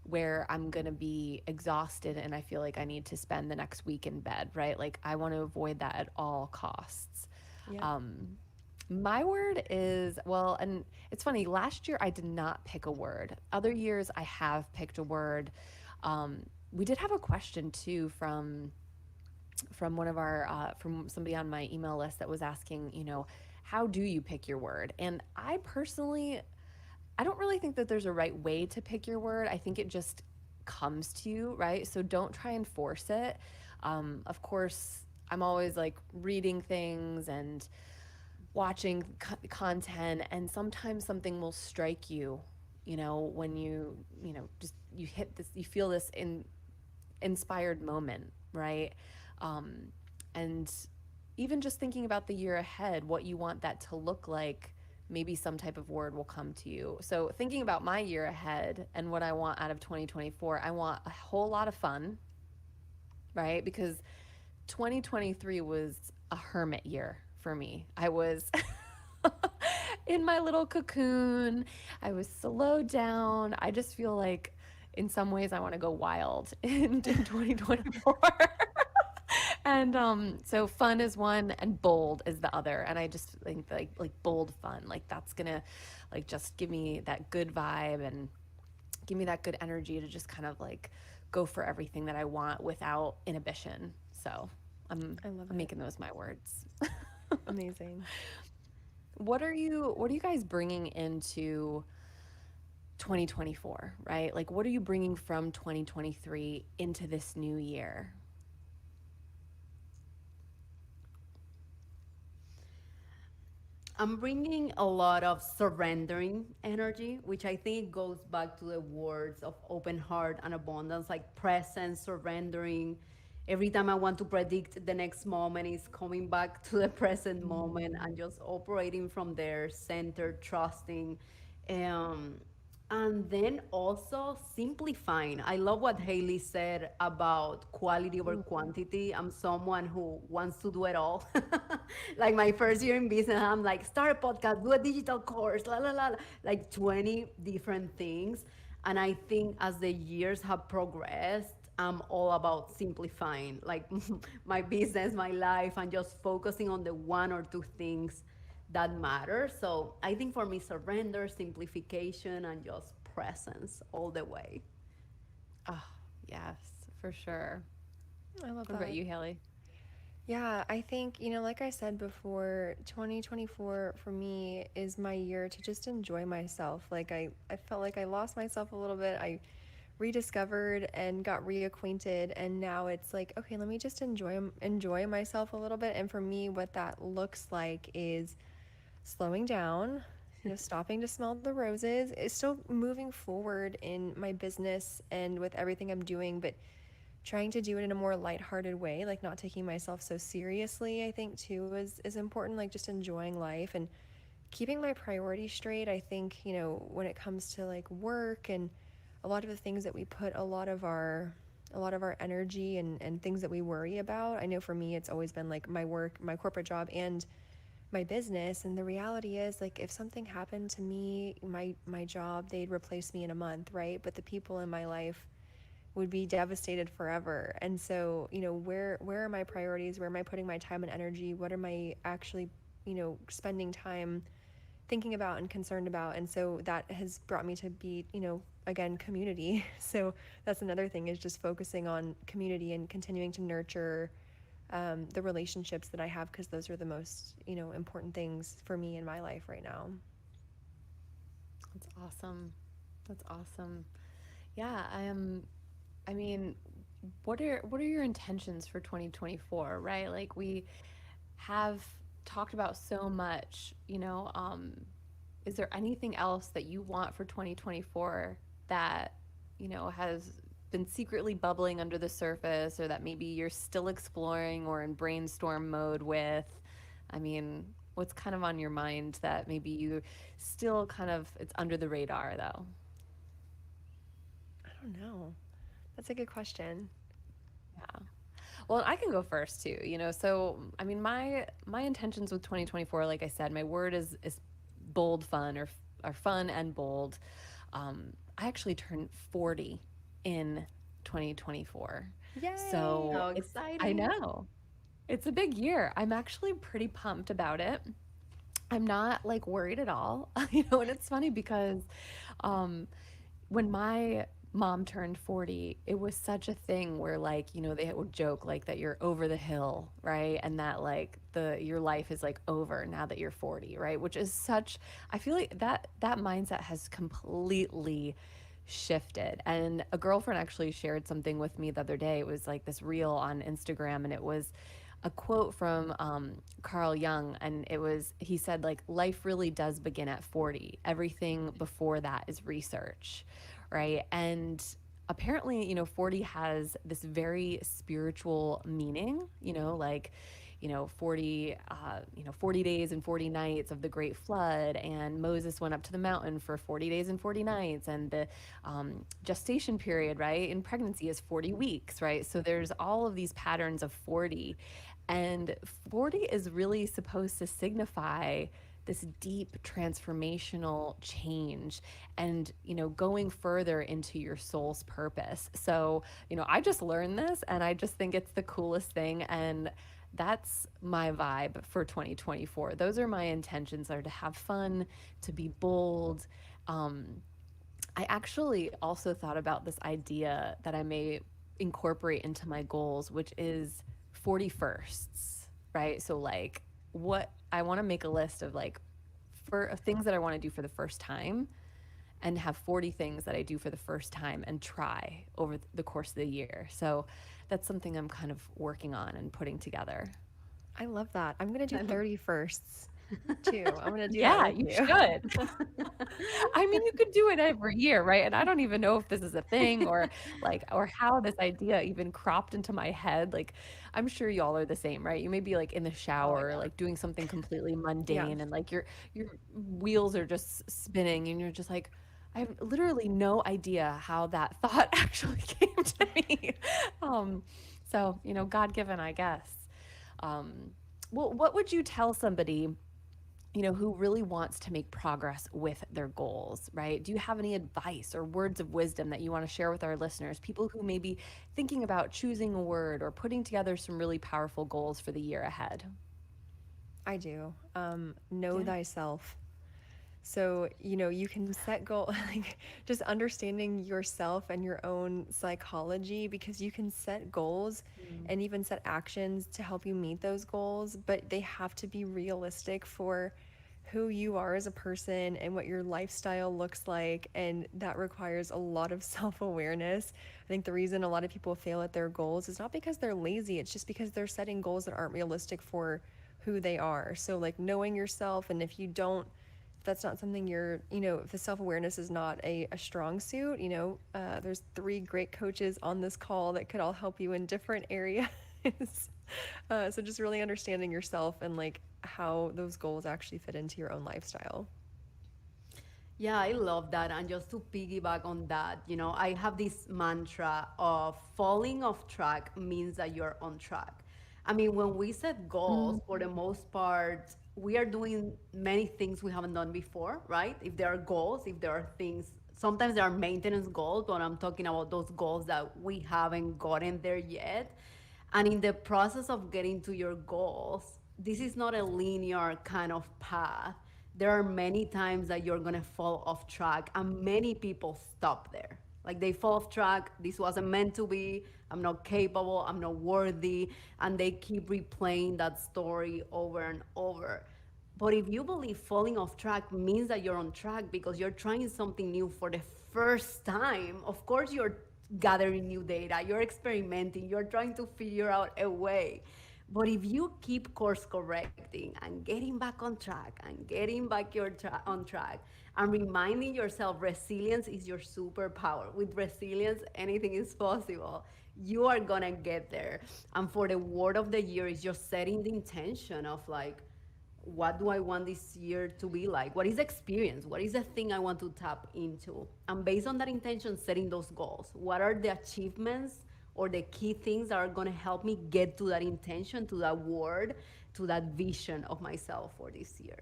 where I'm going to be exhausted and I feel like I need to spend the next week in bed, right? Like I want to avoid that at all costs. Yeah. My word is, well, and it's funny, last year I did not pick a word. Other years I have picked a word. we did have a question too from one of our from somebody on my email list that was asking, how do you pick your word? And I personally, I don't really think that there's a right way to pick your word. I think it just comes to you, right? So don't try and force it. Of course, I'm always like reading things and watching content, and sometimes something will strike you, when just you hit this, you feel this inspired moment, right? And even just thinking about the year ahead, what you want that to look like, maybe some type of word will come to you. So thinking about my year ahead and what I want out of 2024, I want a whole lot of fun, right? Because 2023 was a hermit year for me. I was in my little cocoon. I was slowed down. I just feel like in some ways I want to go wild in 2024. And so fun is one and bold is the other. And I just think like bold fun, like that's gonna like just give me that good vibe and give me that good energy to just kind of like go for everything that I want without inhibition. So I'm making those my words. Amazing. What are you guys bringing into 2024, right? Like what are you bringing from 2023 into this new year? I'm bringing a lot of surrendering energy, which I think goes back to the words of open heart and abundance, like presence, surrendering. Every time I want to predict the next moment, is coming back to the present moment and just operating from there, centered, trusting. Um, and then also simplifying. I love what Haley said about quality over quantity. I'm someone who wants to do it all. Like my first year in business, I'm like, start a podcast, do a digital course, la la la, like 20 different things. And I think as the years have progressed, I'm all about simplifying, like my business, my life, and just focusing on the one or two things that matter. So I think for me, surrender, simplification, and just presence all the way. Oh, yes, for sure. I love What about that. you, Haley? Yeah, I think, like I said before, 2024 for me is my year to just enjoy myself. Like I felt like I lost myself a little bit. I rediscovered and got reacquainted, and now it's like, okay, let me just enjoy myself a little bit. And for me, what that looks like is slowing down, stopping to smell the roses. It's still moving forward in my business and with everything I'm doing, but trying to do it in a more lighthearted way, like not taking myself so seriously, I think too is important, like just enjoying life and keeping my priorities straight. I think, when it comes to like work and a lot of the things that we put a lot of our energy and things that we worry about. I know for me it's always been like my work, my corporate job, and my business. And the reality is, like, if something happened to me, my job, they'd replace me in a month, right? But the people in my life would be devastated forever. And so, where are my priorities? Where am I putting my time and energy? What am I actually, spending time thinking about and concerned about? And so that has brought me to be, again, community. So that's another thing, is just focusing on community and continuing to nurture the relationships that I have, because those are the most, important things for me in my life right now. That's awesome. That's awesome. Yeah, I am. I mean, what are your intentions for 2024, right? Like we have talked about so much, is there anything else that you want for 2024 that, has been secretly bubbling under the surface, or that maybe you're still exploring or in brainstorm mode with? I mean, what's kind of on your mind that maybe you still kind of, it's under the radar though? I don't know. That's a good question. Yeah. Well, I can go first too, So, I mean, my intentions with 2024, like I said, my word is bold fun, or fun and bold. I actually turned 40 in 2024. Yay! So, How I exciting. know. It's a big year. I'm actually pretty pumped about it. I'm not like worried at all. And it's funny because um when mom turned 40, it was such a thing where like, they would joke like that you're over the hill, right? And that like your life is like over now that you're 40, right? Which is such, I feel like that mindset has completely shifted. And a girlfriend actually shared something with me the other day. It was like this reel on Instagram, and it was a quote from Carl Jung, and he said like life really does begin at 40. Everything before that is research, right? And apparently, 40 has this very spiritual meaning, like 40 40 days and 40 nights of the great flood, and Moses went up to the mountain for 40 days and 40 nights, and the gestation period, right, in pregnancy is 40 weeks, right? So there's all of these patterns of 40, and 40 is really supposed to signify this deep transformational change and going further into your soul's purpose. So I just learned this, and I just think it's the coolest thing, and that's my vibe for 2024. Those are my intentions, are to have fun, to be bold. I actually also thought about this idea that I may incorporate into my goals, which is 40 firsts, right? So like what I want to make a list of like for things that I want to do for the first time, and have 40 things that I do for the first time and try over the course of the year. So that's something I'm kind of working on and putting together. I love that. I'm going to do 31st too. I'm going to do Yeah, that you with should. I mean, you could do it every year, right? And I don't even know if this is a thing, or how this idea even cropped into my head. Like, I'm sure y'all are the same, right? You may be like in the Oh, shower, yeah. like doing something completely Yeah. mundane, and like your wheels are just spinning, and you're just like, I have literally no idea how that thought actually came to me. Um, so, God given, I guess. Um, well, what would you tell somebody, who really wants to make progress with their goals, right? Do you have any advice or words of wisdom that you want to share with our listeners, people who may be thinking about choosing a word or putting together some really powerful goals for the year ahead? I do. Know Yeah. thyself. So, you can set goal like just understanding yourself and your own psychology, because you can set goals Mm. and even set actions to help you meet those goals, but they have to be realistic for who you are as a person and what your lifestyle looks like, and that requires a lot of self-awareness. I think the reason a lot of people fail at their goals is not because they're lazy, it's just because they're setting goals that aren't realistic for who they are. So like knowing yourself, and if that's not something if the self-awareness is not a strong suit, there's 3 great coaches on this call that could all help you in different areas. So just really understanding yourself and like how those goals actually fit into your own lifestyle. Yeah, I love that. And just to piggyback on that, I have this mantra of falling off track means that you're on track. I mean, when we set goals, for the most part, we are doing many things we haven't done before, right? If there are goals, if there are things, sometimes there are maintenance goals, but I'm talking about those goals that we haven't gotten there yet. And in the process of getting to your goals, this is not a linear kind of path. There are many times that you're gonna fall off track, and many people stop there. Like they fall off track, this wasn't meant to be, I'm not capable, I'm not worthy, and they keep replaying that story over and over. But if you believe falling off track means that you're on track because you're trying something new for the first time, of course you're gathering new data, you're experimenting, you're trying to figure out a way. But if you keep course correcting and getting back on track and getting back on track and reminding yourself resilience is your superpower. With resilience, anything is possible. You are gonna get there. And for the word of the year is just setting the intention of like, what do I want this year to be like? What is the experience? What is the thing I want to tap into? And based on that intention, setting those goals. What are the achievements or the key things that are going to help me get to that intention, to that word, to that vision of myself for this year?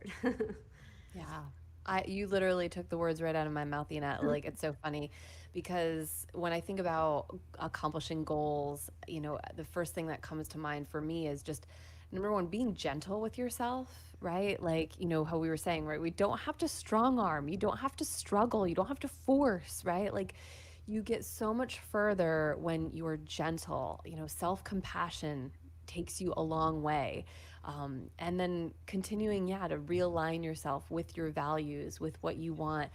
Yeah. You literally took the words right out of my mouth, Yanet. Like, it's so funny because when I think about accomplishing goals, the first thing that comes to mind for me is just number one, being gentle with yourself, right? Like, how we were saying, right? We don't have to strong arm. You don't have to struggle. You don't have to force, right? Like, you get so much further when you're gentle. Self compassion takes you a long way. And then continuing, yeah, to realign yourself with your values, with what you want,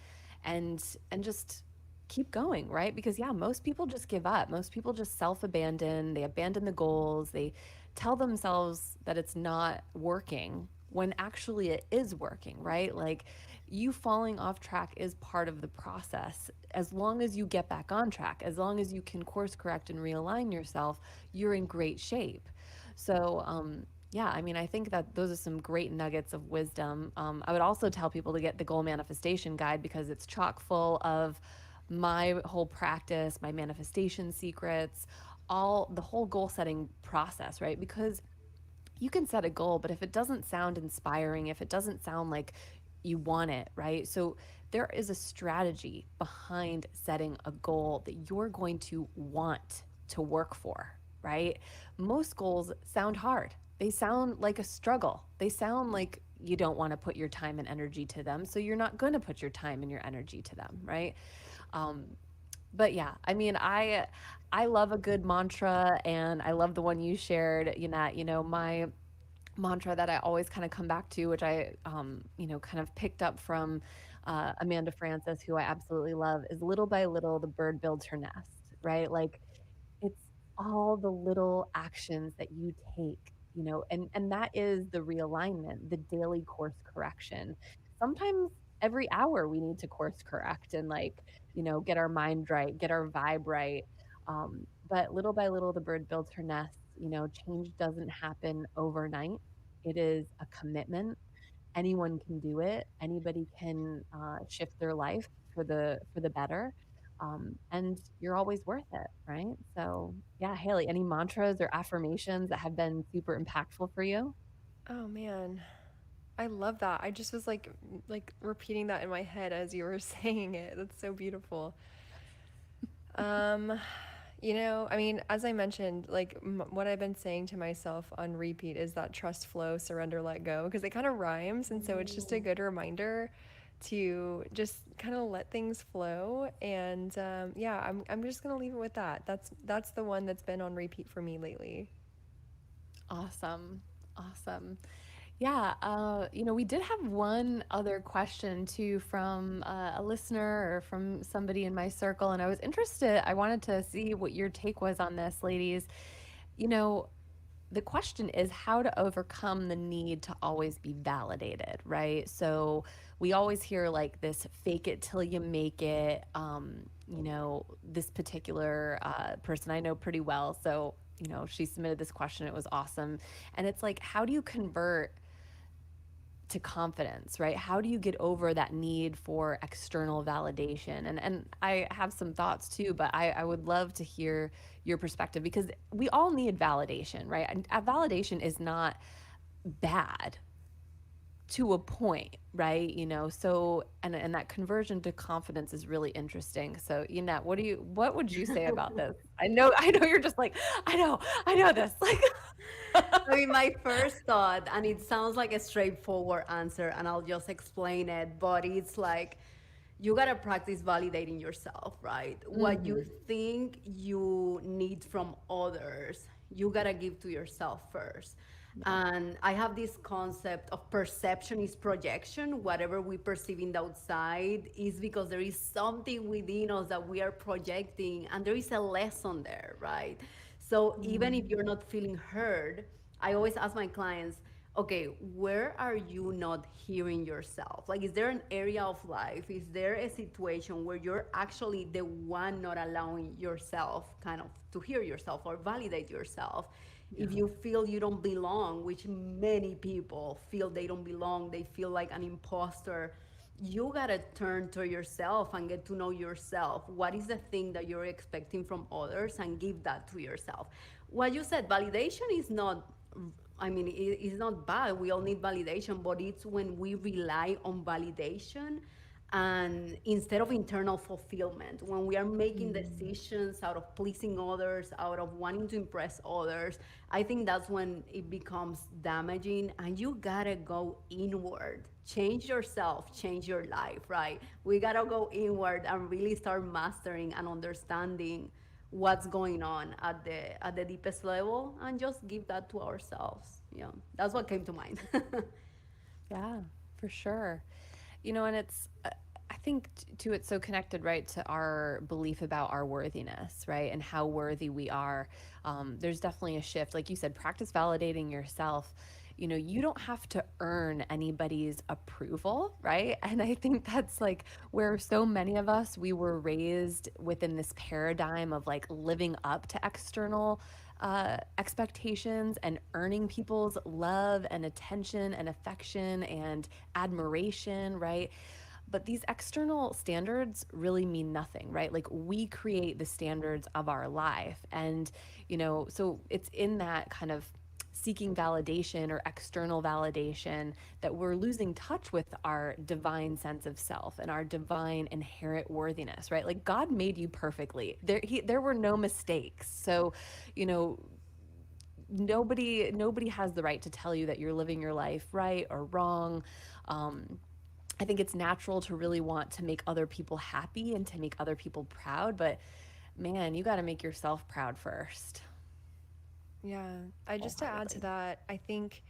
and just keep going, right? Because yeah, most people just give up. Most people just self abandon. They abandon the goals. They tell themselves that it's not working when actually it is working, right? Like, you falling off track is part of the process. As long as you get back on track, as long as you can course correct and realign yourself, you're in great shape. So, yeah, I mean, I think that those are some great nuggets of wisdom. I would also tell people to get the goal manifestation guide because it's chock full of my whole practice, my manifestation secrets, all the whole goal setting process, right? Because you can set a goal, but if it doesn't sound inspiring, if it doesn't sound like you want it, right? So there is a strategy behind setting a goal that you're going to want to work for, right? Most goals sound hard. They sound like a struggle. They sound like you don't want to put your time and energy to them. So you're not going to put your time and your energy to them, right? Um, but yeah, I mean, I love a good mantra, and I love the one you shared, Yanet. My mantra that I always kind of come back to, which I, kind of picked up from Amanda Francis, who I absolutely love, is little by little, the bird builds her nest, right? Like, it's all the little actions that you take, and that is the realignment, the daily course correction. Sometimes every hour we need to course correct and, like, get our mind right, get our vibe right. But little by little, the bird builds her nest. Change doesn't happen overnight. It is a commitment. Anyone can do it. Anybody can shift their life for the better, and you're always worth it, right? So, yeah, Haley, any mantras or affirmations that have been super impactful for you? Oh man, I love that. I just was like repeating that in my head as you were saying it. That's so beautiful. Um, I mean, as I mentioned, like what I've been saying to myself on repeat is that trust, flow, surrender, let go, because it kind of rhymes, and so it's just a good reminder to just kind of let things flow. And yeah, I'm just gonna leave it with that. That's the one that's been on repeat for me lately. Awesome. Awesome. Yeah, we did have one other question too from a listener or from somebody in my circle, and I was interested. I wanted to see what your take was on this, ladies. You know, the question is how to overcome the need to always be validated, right? So we always hear like this fake it till you make it. This particular person I know pretty well. So, she submitted this question. It was awesome. And it's like, how do you convert to confidence, right? How do you get over that need for external validation? And I have some thoughts too, but I would love to hear your perspective because we all need validation, right? And validation is not bad to a point, right? So and that conversion to confidence is really interesting. So, what would you say about this? I know you're just like, I know this. Like I mean, my first thought, and it sounds like a straightforward answer, and I'll just explain it, but it's like you gotta practice validating yourself, right? What you think you need from others, you gotta give to yourself first. And I have this concept of perception is projection. Whatever we perceive in the outside is because there is something within us that we are projecting, and there is a lesson there, right? So even if you're not feeling heard, I always ask my clients, okay, where are you not hearing yourself? Like, is there an area of life? Is there a situation where you're actually the one not allowing yourself kind of to hear yourself or validate yourself? If you feel you don't belong, which many people feel they don't belong, they feel like an imposter, you gotta turn to yourself and get to know yourself. What is the thing that you're expecting from others and give that to yourself? What you said, validation is not, I mean, it's not bad. We all need validation, but it's when we rely on validation and instead of internal fulfillment, when we are making decisions out of pleasing others, out of wanting to impress others, I think that's when it becomes damaging, and you gotta go inward, change yourself, change your life, right? We gotta go inward and really start mastering and understanding what's going on at the deepest level, and just give that to ourselves. Yeah, that's what came to mind. Yeah, for sure. And I think too, it's so connected, right, to our belief about our worthiness, right, and how worthy we are. There's definitely a shift. Like you said, practice validating yourself. You don't have to earn anybody's approval, right? And I think that's like where so many of us, we were raised within this paradigm of like living up to external expectations and earning people's love and attention and affection and admiration, right? But these external standards really mean nothing, right? Like we create the standards of our life. And, so it's in that kind of seeking validation or external validation that we're losing touch with our divine sense of self and our divine inherent worthiness, right? Like God made you perfectly. There were no mistakes. So, you know, nobody has the right to tell you that you're living your life right or wrong. I think it's natural to really want to make other people happy and to make other people proud, but man, you got to make yourself proud first. Yeah. I just to add to Wholeheartedly. that, I think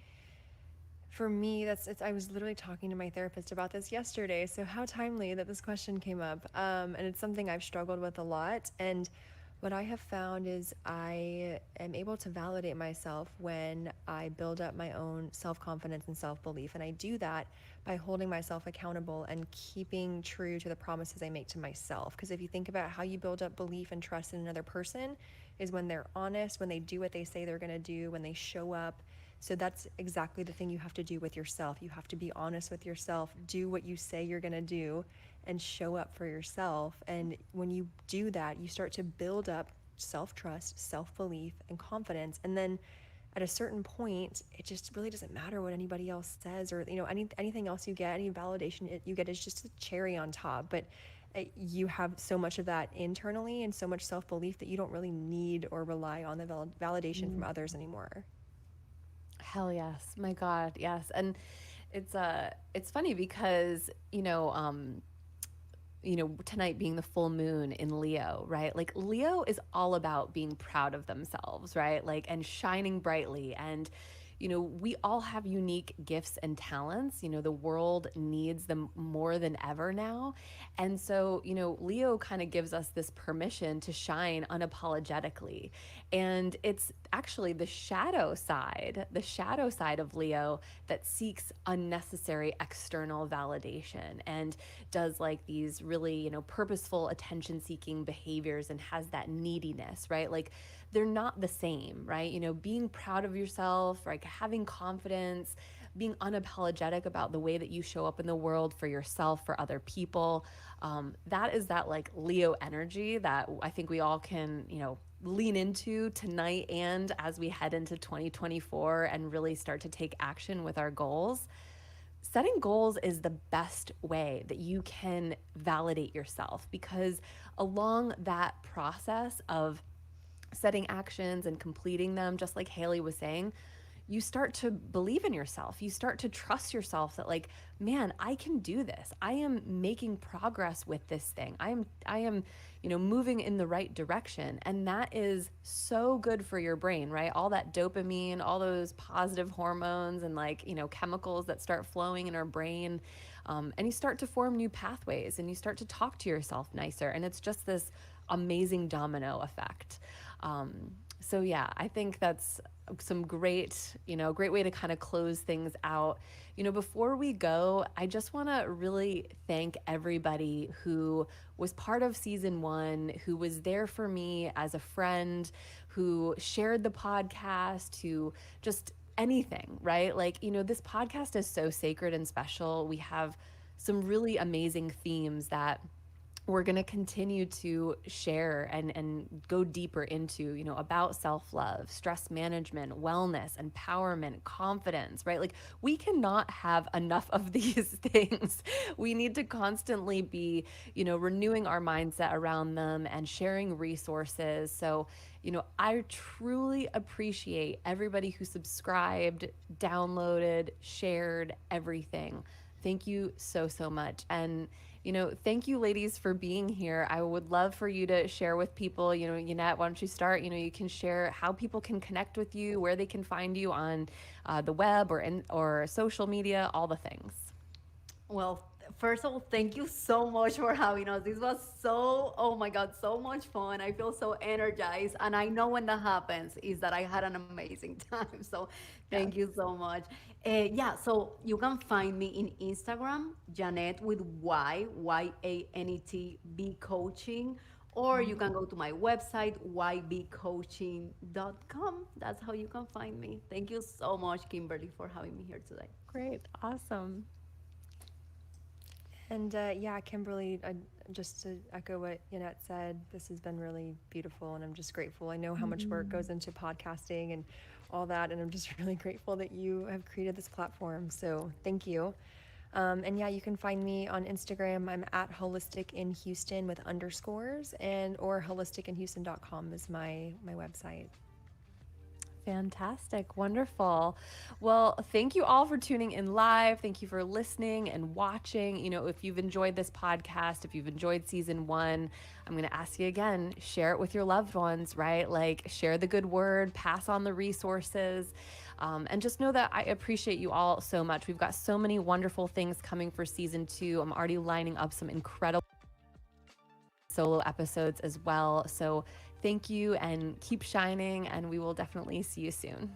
for me, I was literally talking to my therapist about this yesterday. So how timely that this question came up. And it's something I've struggled with a lot. And what I have found is I am able to validate myself when I build up my own self-confidence and self-belief. And I do that by holding myself accountable and keeping true to the promises I make to myself. Because if you think about how you build up belief and trust in another person, is when they're honest, when they do what they say they're going to do, when they show up. So that's exactly the thing you have to do with yourself. You have to be honest with yourself, do what you say you're going to do, and show up for yourself. And when you do that, you start to build up self-trust, self-belief, and confidence. And then at a certain point, it just really doesn't matter what anybody else says, or anything else you get, any validation you get is just a cherry on top. But you have so much of that internally and so much self-belief that you don't really need or rely on the validation from others anymore. Hell yes. My God, yes. And it's funny because, tonight being the full moon in Leo, right? Like Leo is all about being proud of themselves, right? Like, and shining brightly. And, we all have unique gifts and talents. The world needs them more than ever now. And so, Leo kind of gives us this permission to shine unapologetically. And it's actually the shadow side of Leo that seeks unnecessary external validation and does like these really, purposeful attention seeking behaviors and has that neediness, right? Like they're not the same, right? Being proud of yourself, like having confidence, being unapologetic about the way that you show up in the world for yourself, for other people. That is that like Leo energy that I think we all can, lean into tonight and as we head into 2024 and really start to take action with our goals. Setting goals is the best way that you can validate yourself, because along that process of setting actions and completing them, just like Haley was saying, you start to believe in yourself. You start to trust yourself that like, man, I can do this. I am making progress with this thing. I am, moving in the right direction. And that is so good for your brain, right? All that dopamine, all those positive hormones and like, chemicals that start flowing in our brain. And you start to form new pathways and you start to talk to yourself nicer. And it's just this amazing domino effect. So yeah, I think that's some great way to kind of close things out. Before we go, I just want to really thank everybody who was part of season 1, who was there for me as a friend, who shared the podcast, who just anything, right? Like, this podcast is so sacred and special. We have some really amazing themes that we're going to continue to share and go deeper into, about self-love, stress management, wellness, empowerment, confidence, right? Like we cannot have enough of these things. We need to constantly be, renewing our mindset around them and sharing resources. So, I truly appreciate everybody who subscribed, downloaded, shared everything. Thank you so, so much. And thank you, ladies, for being here. I would love for you to share with people, Yanet, why don't you start? You can share how people can connect with you, where they can find you on the web or social media, all the things. Well, first of all, thank you so much for having us. This was so, oh my God, so much fun. I feel so energized. And I know when that happens is that I had an amazing time. So thank Yes. you so much. Yeah, so you can find me in Instagram, Janet with Yanet, B coaching. Or you can go to my website, ybcoaching.com. That's how you can find me. Thank you so much, Kimberly, for having me here today. Great. Awesome. And yeah, Kimberly, just to echo what Yanet said, this has been really beautiful, and I'm just grateful. I know how much work goes into podcasting and all that, and I'm just really grateful that you have created this platform. So thank you. And yeah, you can find me on Instagram. I'm at Holistic in Houston with underscores, and or holisticinhouston.com is my website. Fantastic. Wonderful. Well, thank you all for tuning in live. Thank you for listening and watching. If you've enjoyed this podcast, if you've enjoyed season 1, I'm going to ask you again, share it with your loved ones, right? Like share the good word, pass on the resources. And just know that I appreciate you all so much. We've got so many wonderful things coming for season 2. I'm already lining up some incredible solo episodes as well. So thank you and keep shining, and we will definitely see you soon.